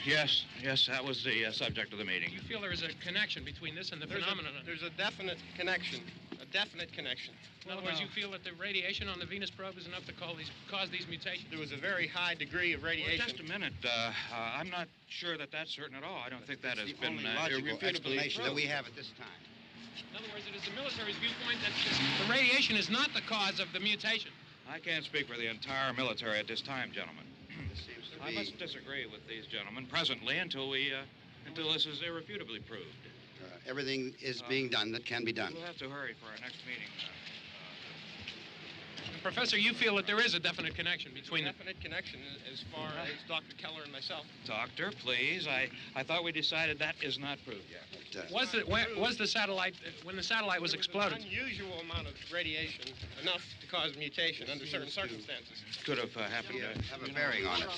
Speaker 17: Yes, that was the subject of the meeting.
Speaker 16: Do you feel there is a connection between this and the phenomenon?
Speaker 18: There's a definite connection. A definite connection.
Speaker 16: In other words, you feel that the radiation on the Venus probe is enough to cause these mutations?
Speaker 18: There was a very high degree of radiation.
Speaker 17: Well, just a minute. I'm not sure that that's certain at all. I don't think that has been
Speaker 19: logical
Speaker 17: irrefutably
Speaker 19: explanation that
Speaker 17: proved.
Speaker 19: we have at this time.
Speaker 16: In other words, it is the military's viewpoint that the radiation is not the cause of the mutation.
Speaker 17: I can't speak for the entire military at this time, gentlemen. I must disagree with these gentlemen presently until this is irrefutably proved.
Speaker 19: Everything is being done that can be done.
Speaker 17: We'll have to hurry for our next meeting.
Speaker 16: Professor, you feel that there is a definite connection between the...
Speaker 18: Definite connection as far as Dr. Keller and myself.
Speaker 17: Doctor, please. I thought we decided that is not proved yet.
Speaker 16: Was the satellite, when the satellite was exploded?
Speaker 18: An unusual amount of radiation, enough to cause mutation under certain circumstances.
Speaker 17: Could have happened to
Speaker 19: have a bearing on it.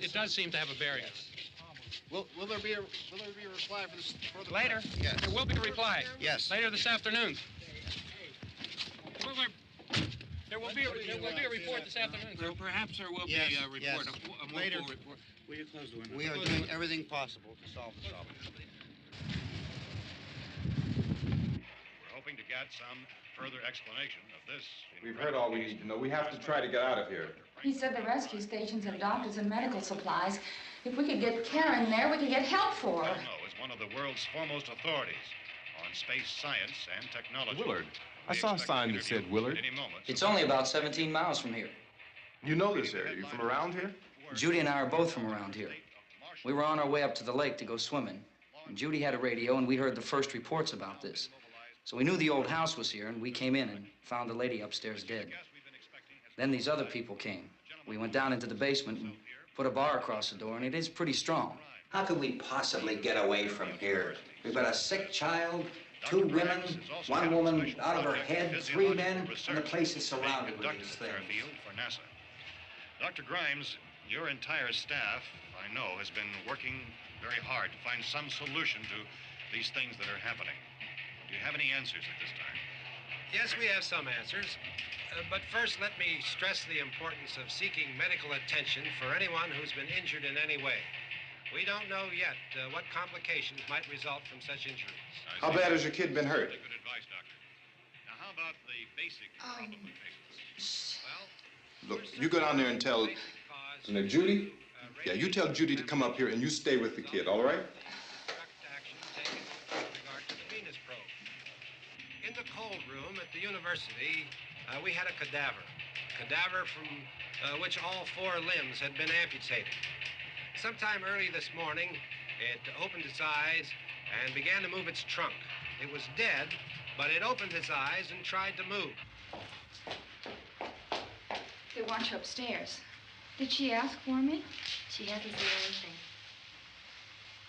Speaker 16: It does seem to have a bearing.
Speaker 19: Will there be a reply for this further?
Speaker 16: Later?
Speaker 19: Yes.
Speaker 16: There will be a reply.
Speaker 19: Yes.
Speaker 16: Later this afternoon. There will be a report this afternoon.
Speaker 17: Perhaps there will be a report.
Speaker 19: Yes.
Speaker 17: A more
Speaker 19: Later.
Speaker 17: full report. Will you close the window?
Speaker 19: We are doing everything possible to solve the problem.
Speaker 3: We're hoping to get some further explanation of this.
Speaker 10: We've heard all we need to know. We have to try to get out of here.
Speaker 5: He said the rescue stations have doctors and medical supplies. If we could get Karen there, we could get help for her.
Speaker 3: Cosmo is one of the world's foremost authorities on space science and technology.
Speaker 7: Willard. I saw a sign that said Willard.
Speaker 8: It's only about 17 miles from here.
Speaker 7: You know this area. You from around here?
Speaker 8: Judy and I are both from around here. We were on our way up to the lake to go swimming. And Judy had a radio, and we heard the first reports about this. So we knew the old house was here, and we came in and found the lady upstairs dead. Then these other people came. We went down into the basement and put a bar across the door, and it is pretty strong.
Speaker 9: How could we possibly get away from here? We've got a sick child, 2 women, 1 woman out of her head, 3 men, and the place is surrounded with these things.
Speaker 3: For NASA. Dr. Grimes, your entire staff, I know, has been working very hard to find some solution to these things that are happening. Do you have any answers at this time?
Speaker 2: Yes, we have some answers. But first, let me stress the importance of seeking medical attention for anyone who's been injured in any way. We don't know yet what complications might result from such injuries.
Speaker 10: How bad has your kid been hurt?
Speaker 3: Good advice, Doctor. Now, how about the basic problem of patients?
Speaker 10: Look, you go down there and tell... Now, Judy? Yeah, you tell Judy to come up here and you stay with the kid, all right?
Speaker 2: In the cold room at the university, we had a cadaver from which all 4 limbs had been amputated. Sometime early this morning, it opened its eyes and began to move its trunk. It was dead, but it opened its eyes and tried to move.
Speaker 11: They want you upstairs. Did she ask for me?
Speaker 13: She hasn't said anything.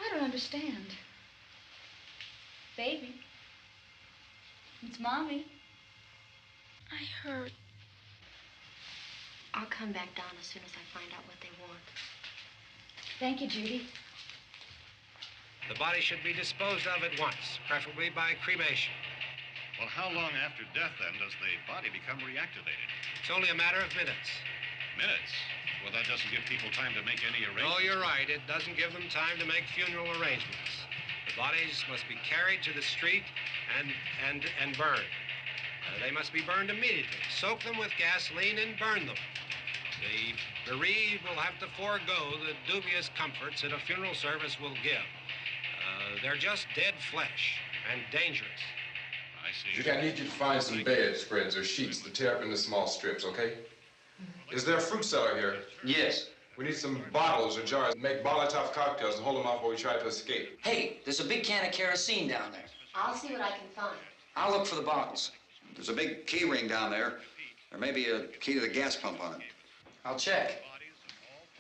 Speaker 11: I don't understand. Baby. It's Mommy.
Speaker 13: I heard. I'll come back down as soon as I find out what they want.
Speaker 11: Thank you, Judy.
Speaker 2: The body should be disposed of at once, preferably by cremation.
Speaker 3: Well, how long after death, then, does the body become reactivated?
Speaker 2: It's only a matter of minutes.
Speaker 3: Minutes? Well, that doesn't give people time to make any arrangements.
Speaker 2: Oh, you're right. It doesn't give them time to make funeral arrangements. The bodies must be carried to the street and burned. They must be burned immediately. Soak them with gasoline and burn them. The bereaved will have to forego the dubious comforts that a funeral service will give. They're just dead flesh and dangerous.
Speaker 3: I see.
Speaker 7: Judy, I need you to find some bedspreads or sheets to tear up into small strips, okay? Is there a fruit cellar here?
Speaker 8: Yes.
Speaker 7: We need some bottles or jars to make Molotov cocktails and hold them off while we try to escape.
Speaker 8: Hey, there's a big can of kerosene down there.
Speaker 13: I'll see what I can find.
Speaker 8: I'll look for the bottles.
Speaker 9: There's a big key ring down there. There may be a key to the gas pump on it.
Speaker 8: I'll check.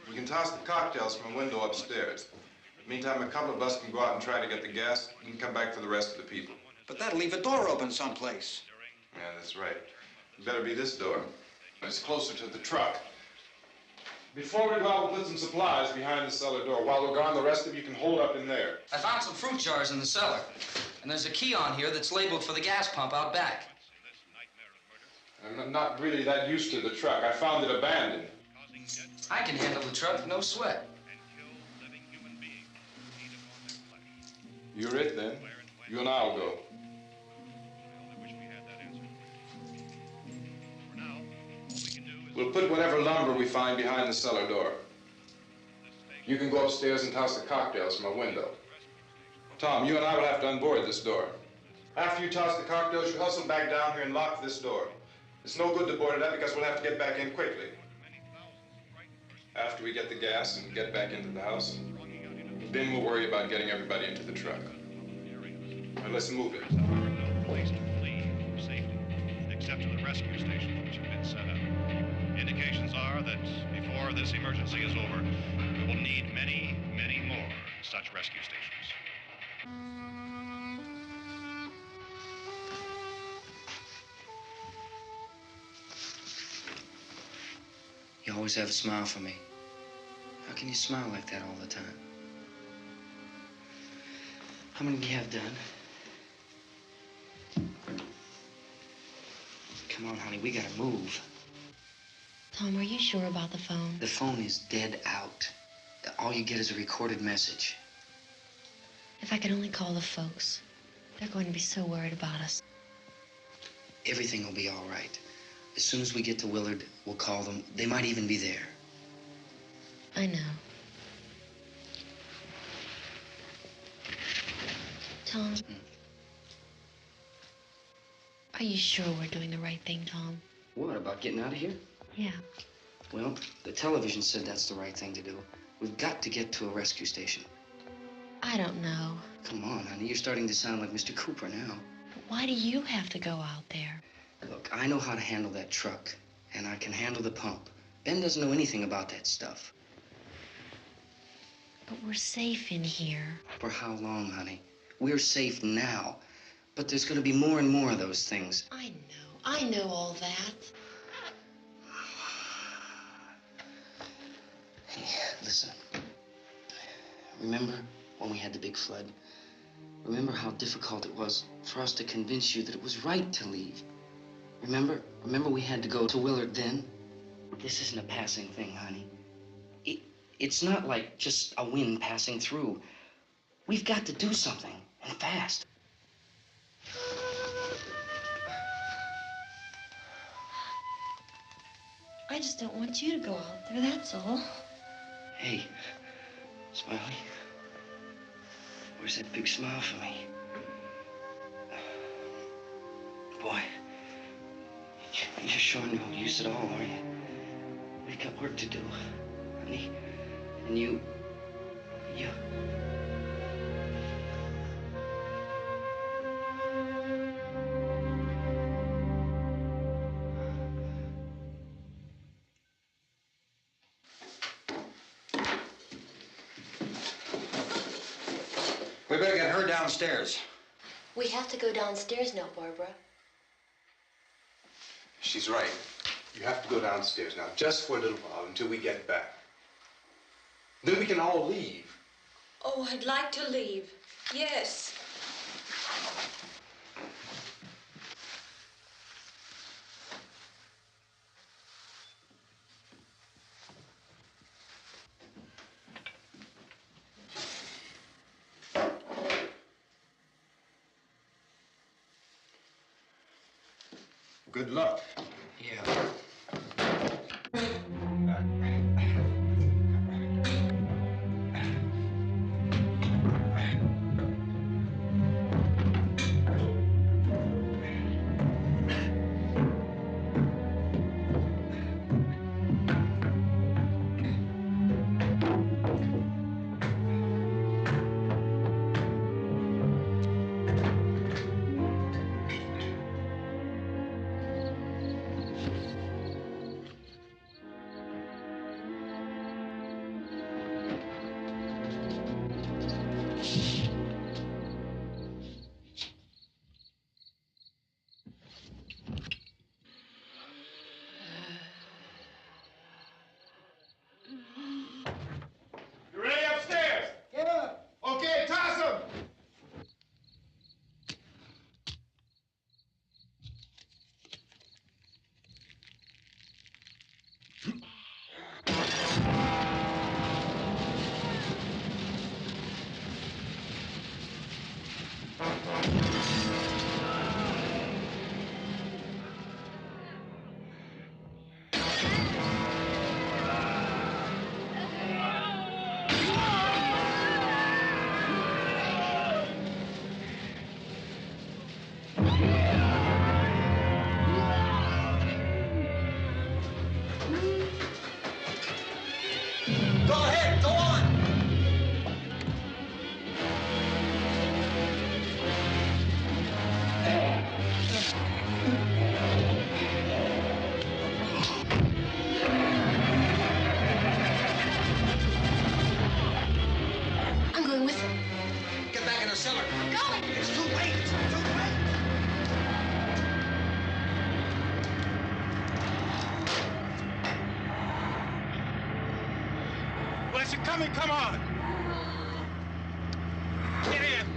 Speaker 10: We can toss the cocktails from a window upstairs. Meantime, a couple of us can go out and try to get the gas and come back for the rest of the people.
Speaker 9: But that'll leave a door open someplace.
Speaker 10: Yeah, that's right. It better be this door. It's closer to the truck. Before we go out, we'll put some supplies behind the cellar door. While we're gone, the rest of you can hold up in there.
Speaker 8: I found some fruit jars in the cellar. And there's a key on here that's labeled for the gas pump out back.
Speaker 10: I'm not really that used to the truck. I found it abandoned.
Speaker 8: I can handle the truck, no sweat.
Speaker 10: You're it, then. You and I'll go. We'll put whatever lumber we find behind the cellar door. You can go upstairs and toss the cocktails from a window. Tom, you and I will have to unboard this door. After you toss the cocktails, you hustle back down here and lock this door. It's no good to board it up because we'll have to get back in quickly. After we get the gas and get back into the house, then we'll worry about getting everybody into the truck. Now let's move it.
Speaker 3: Place to flee for safety, except to the rescue stations which have been set up. Indications are that before this emergency is over, we will need many, many more such rescue stations.
Speaker 8: You always have a smile for me. How can you smile like that all the time? How many do you have done? Come on, honey, we gotta move.
Speaker 13: Tom, are you sure about the phone?
Speaker 8: The phone is dead out. All you get is a recorded message.
Speaker 13: If I could only call the folks. They're going to be so worried about us.
Speaker 8: Everything will be all right. As soon as we get to Willard, we'll call them. They might even be there.
Speaker 13: I know. Tom, are you sure we're doing the right thing, Tom?
Speaker 8: What, about getting out of here?
Speaker 13: Yeah.
Speaker 8: Well, the television said that's the right thing to do. We've got to get to a rescue station.
Speaker 13: I don't know.
Speaker 8: Come on, honey, you're starting to sound like Mr. Cooper now.
Speaker 13: But why do you have to go out there?
Speaker 8: Look, I know how to handle that truck, and I can handle the pump. Ben doesn't know anything about that stuff.
Speaker 13: But we're safe in here.
Speaker 8: For how long, honey? We're safe now, but there's going to be more and more of those things.
Speaker 13: I know all that.
Speaker 8: Hey, listen. Remember when we had the big flood? Remember how difficult it was for us to convince you that it was right to leave? Remember we had to go to Willard then? This isn't a passing thing, honey. It's not like just a wind passing through. We've got to do something, and fast.
Speaker 13: I just don't want you to go out there, that's all.
Speaker 8: Hey, Smiley, where's that big smile for me? Boy, you're showing no use at all, are you? We've got work to do, honey. And you...
Speaker 9: We better get her downstairs.
Speaker 13: We have to go downstairs now, Barbara.
Speaker 7: She's right. You have to go downstairs now, just for a little while, until we get back. Then we can all leave.
Speaker 6: Oh, I'd like to leave. Yes.
Speaker 10: Good luck.
Speaker 8: Yeah.
Speaker 10: Tommy, come on! Get in!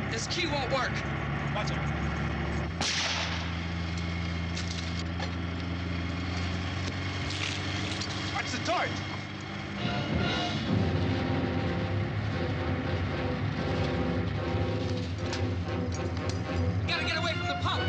Speaker 8: This key won't work.
Speaker 10: Watch it. Watch the torch.
Speaker 8: Gotta get away from the pump.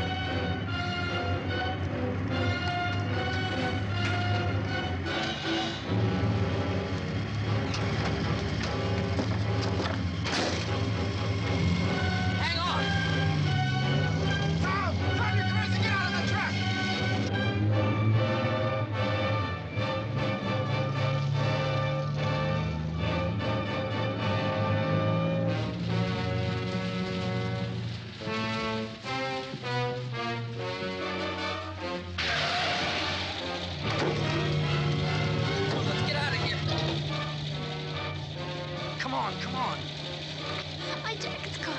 Speaker 20: Come on. My jacket's caught.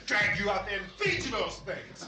Speaker 10: Drag you out there and feed you those things.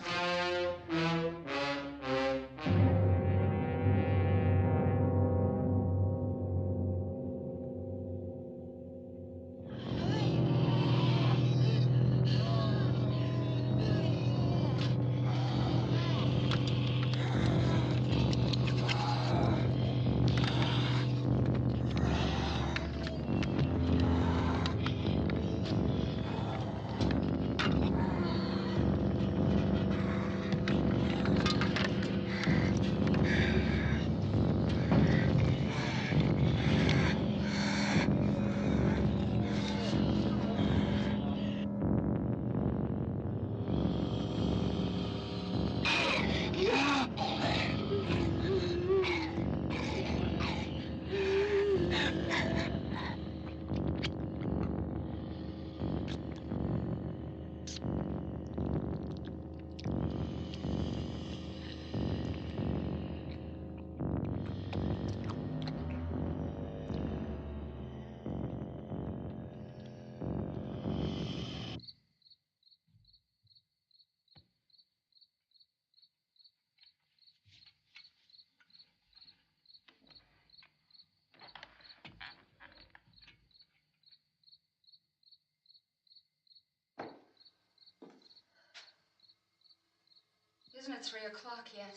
Speaker 5: Isn't it 3 o'clock yet?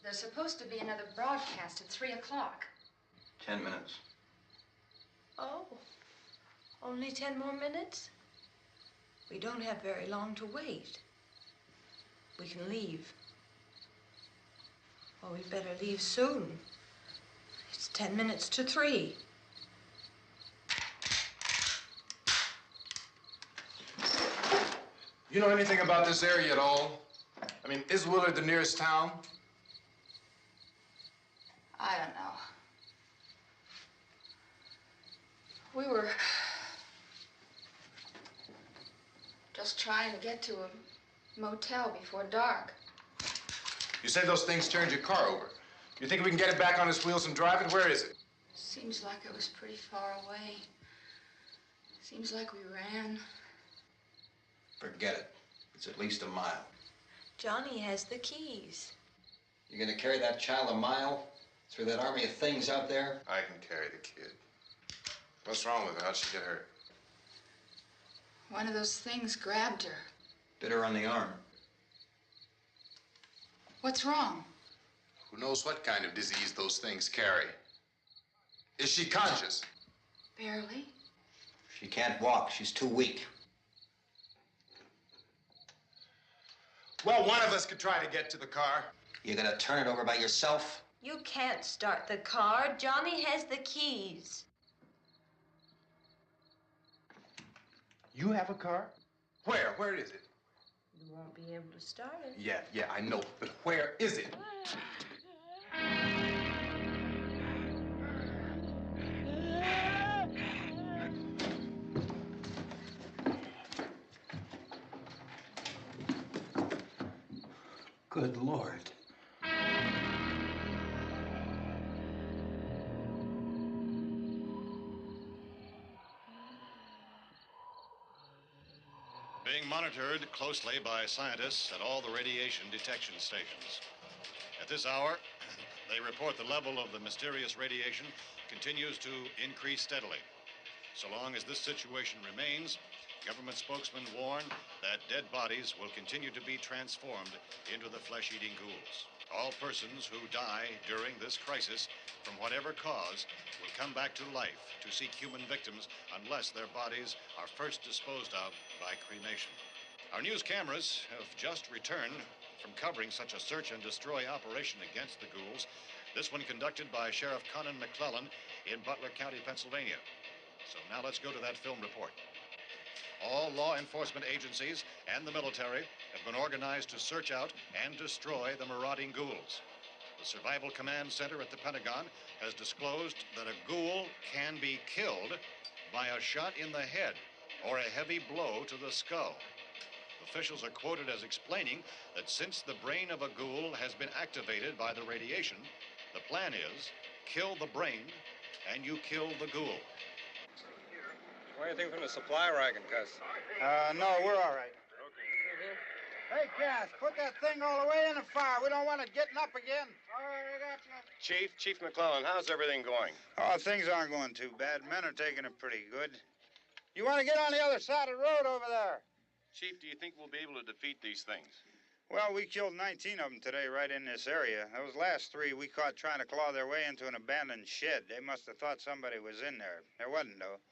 Speaker 5: There's supposed to be another broadcast at 3 o'clock.
Speaker 21: 10 minutes.
Speaker 6: Oh, only 10 more minutes? We don't have very long to wait. We can leave. Well, we'd better leave soon. It's 10 minutes to 3.
Speaker 10: You know anything about this area at all? I mean, is Willard the nearest town?
Speaker 5: I don't know. We were just trying to get to a motel before dark.
Speaker 10: You say those things turned your car over. You think we can get it back on its wheels and drive it? Where is it?
Speaker 5: Seems like it was pretty far away. Seems like we ran.
Speaker 21: Forget it. It's at least a mile.
Speaker 6: Johnny has the keys.
Speaker 21: You gonna carry that child a mile through that army of things out there?
Speaker 10: I can carry the kid. What's wrong with her? How'd she get hurt?
Speaker 5: One of those things grabbed her.
Speaker 21: Bit her on the arm.
Speaker 5: What's wrong?
Speaker 10: Who knows what kind of disease those things carry? Is she conscious?
Speaker 5: Barely.
Speaker 21: She can't walk. She's too weak.
Speaker 10: Well, one of us could try to get to the car.
Speaker 21: You gonna turn it over by yourself?
Speaker 6: You can't start the car. Johnny has the keys.
Speaker 10: You have a car? Where? Where is it?
Speaker 6: You won't be able to start it.
Speaker 10: Yeah, I know. But where is it?
Speaker 21: Good Lord.
Speaker 3: Being monitored closely by scientists at all the radiation detection stations. At this hour, they report the level of the mysterious radiation continues to increase steadily. So long as this situation remains, government spokesmen warn that dead bodies will continue to be transformed into the flesh-eating ghouls. All persons who die during this crisis, from whatever cause, will come back to life to seek human victims unless their bodies are first disposed of by cremation. Our news cameras have just returned from covering such a search and destroy operation against the ghouls, this one conducted by Sheriff Conan McClellan in Butler County, Pennsylvania. So now let's go to that film report. All law enforcement agencies and the military have been organized to search out and destroy the marauding ghouls. The Survival Command Center at the Pentagon has disclosed that a ghoul can be killed by a shot in the head or a heavy blow to the skull. Officials are quoted as explaining that since the brain of a ghoul has been activated by the radiation, the plan is kill the brain and you kill the ghoul.
Speaker 14: Anything from the supply wagon, Cuz?
Speaker 22: No, we're all right. Hey, Cass, put that thing all the way in the fire. We don't want it getting up again. All right, I got you.
Speaker 14: Chief McClellan, how's everything going?
Speaker 22: Oh, things aren't going too bad. Men are taking it pretty good. You want to get on the other side of the road over there?
Speaker 14: Chief, do you think we'll be able to defeat these things?
Speaker 22: Well, we killed 19 of them today right in this area. Those last 3 we caught trying to claw their way into an abandoned shed. They must have thought somebody was in there. There wasn't, though.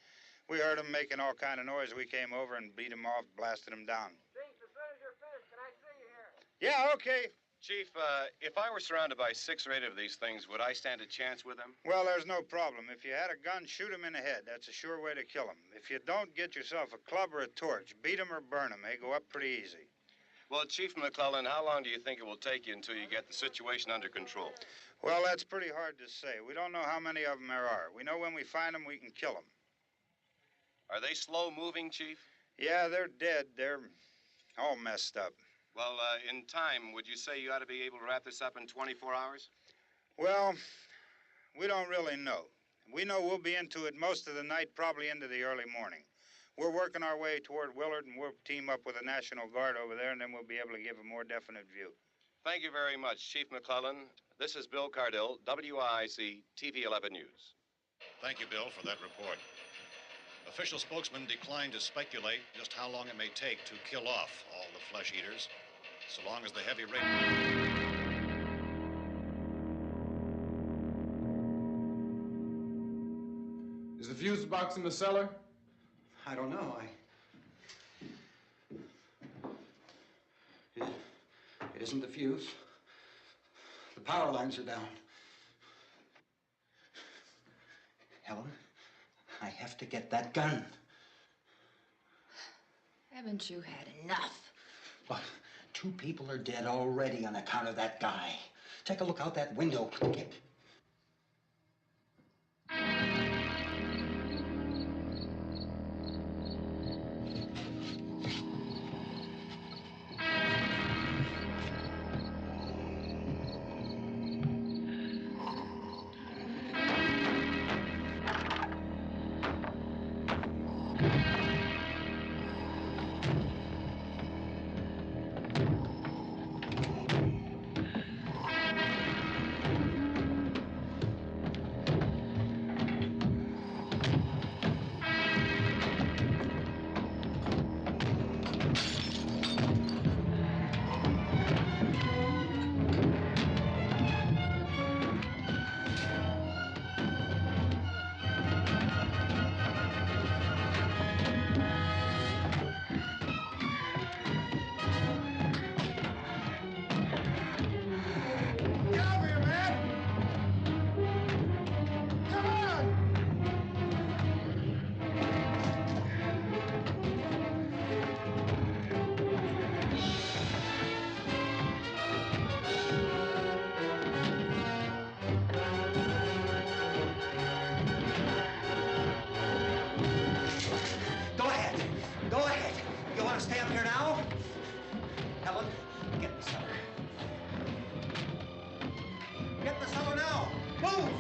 Speaker 22: We heard them making all kind of noise. We came over and beat them off, blasted them down.
Speaker 12: Chief, as soon as you're finished, can I see you here?
Speaker 22: Yeah, okay.
Speaker 14: Chief, if I were surrounded by 6 or 8 of these things, would I stand a chance with them?
Speaker 22: Well, there's no problem. If you had a gun, shoot them in the head. That's a sure way to kill them. If you don't, get yourself a club or a torch. Beat them or burn them. They go up pretty easy.
Speaker 14: Well, Chief McClellan, how long do you think it will take you until you get the situation under control?
Speaker 22: Well, that's pretty hard to say. We don't know how many of them there are. We know when we find them, we can kill them.
Speaker 14: Are they slow-moving, Chief?
Speaker 22: Yeah, they're dead. They're all messed up.
Speaker 14: Well, in time, would you say you ought to be able to wrap this up in 24 hours?
Speaker 22: Well, we don't really know. We know we'll be into it most of the night, probably into the early morning. We're working our way toward Willard, and we'll team up with the National Guard over there, and then we'll be able to give a more definite view.
Speaker 14: Thank you very much, Chief McClellan. This is Bill Cardill, WIC TV 11 News. Thank you, Bill, for that report.
Speaker 3: Official spokesman declined to speculate just how long it may take to kill off all the flesh eaters, so long as the heavy rain...
Speaker 7: Is the fuse box in the cellar?
Speaker 9: I don't know. It isn't the fuse. The power lines are down. Helen, I have to get that gun.
Speaker 5: Haven't you had enough?
Speaker 9: But 2 people are dead already on account of that guy. Take a look out that window. Get... Go ahead. You want to stay up here now? Helen, get in the cellar. Get in the cellar now. Move!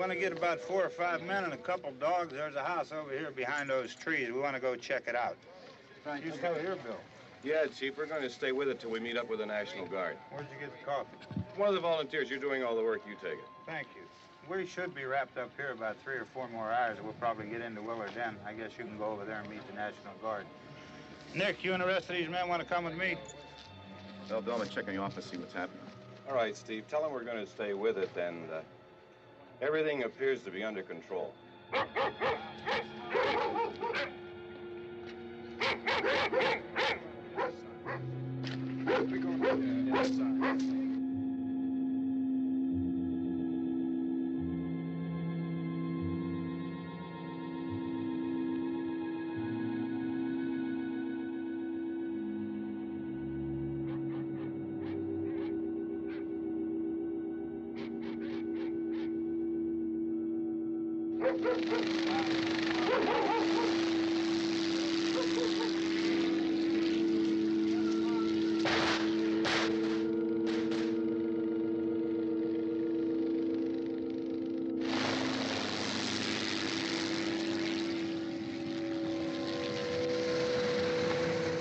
Speaker 22: want to get about 4 or 5 men and a couple dogs. There's a house over here behind those trees. We want to go check it out. You still here, Bill?
Speaker 14: Yeah, Chief, we're going to stay with it till we meet up with the National Guard.
Speaker 22: Where'd you get the coffee?
Speaker 14: One of the volunteers. You're doing all the work. You take it.
Speaker 22: Thank you. We should be wrapped up here about 3 or 4 more hours. We'll probably get into Willard then. I guess you can go over there and meet the National Guard. Nick, you and the rest of these men want to come with me?
Speaker 10: Well, Bill, I'm gonna check in the office, see what's happening.
Speaker 14: All right, Steve. Tell them we're going to stay with it, and everything appears to be under control.
Speaker 10: We're going outside.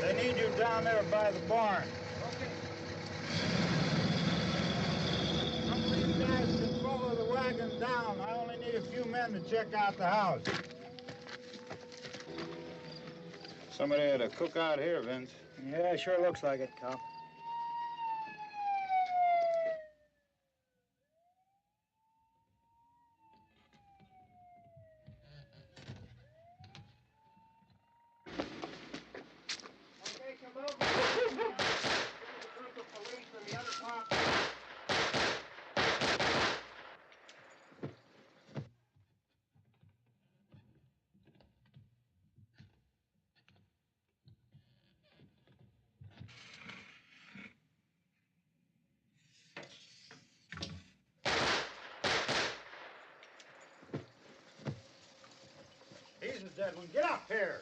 Speaker 22: They need you down there by the barn. Some of these guys can follow the wagon down. I only need a few men to check out the house. Somebody had a cookout here, Vince.
Speaker 1: Yeah, it sure looks like it, Cop.
Speaker 22: He's the dead one. Get up here.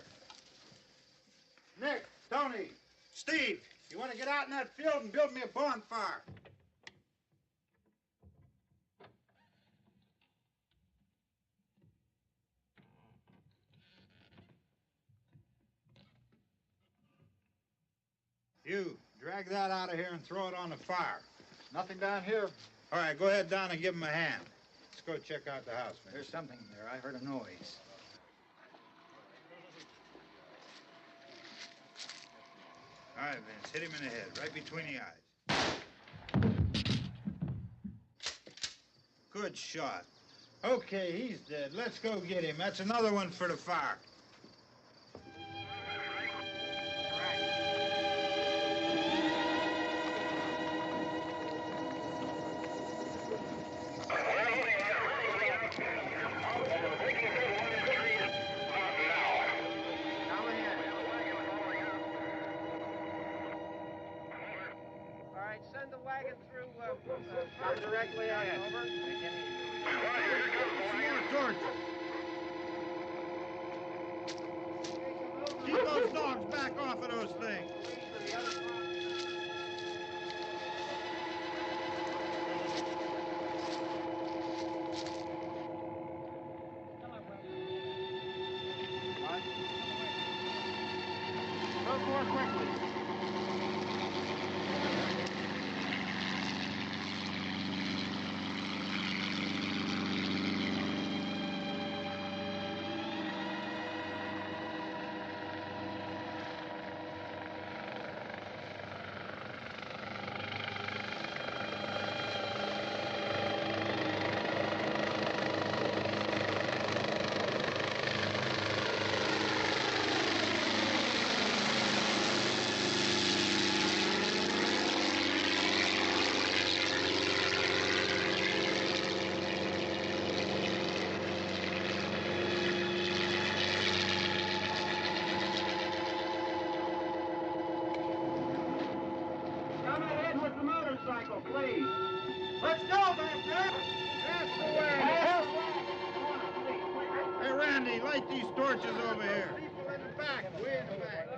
Speaker 22: Nick, Tony, Steve, you want to get out in that field and build me a bonfire? You, drag that out of here and throw it on the fire.
Speaker 1: Nothing down here.
Speaker 22: All right, go ahead down and give him a hand. Let's go check out the house, man.
Speaker 1: There's something there. I heard a noise.
Speaker 22: All right, Vince, hit him in the head, right between the eyes. Good shot. Okay, he's dead. Let's go get him. That's another one for the fire.
Speaker 1: Send the wagon through directly ahead. Over.
Speaker 22: More torches. Keep those dogs back off of those things.
Speaker 1: Move more quickly. Motorcycle, please. Let's go back there. That's the way.
Speaker 22: Hey, Randy, light these torches over here. People in the back, way in the back.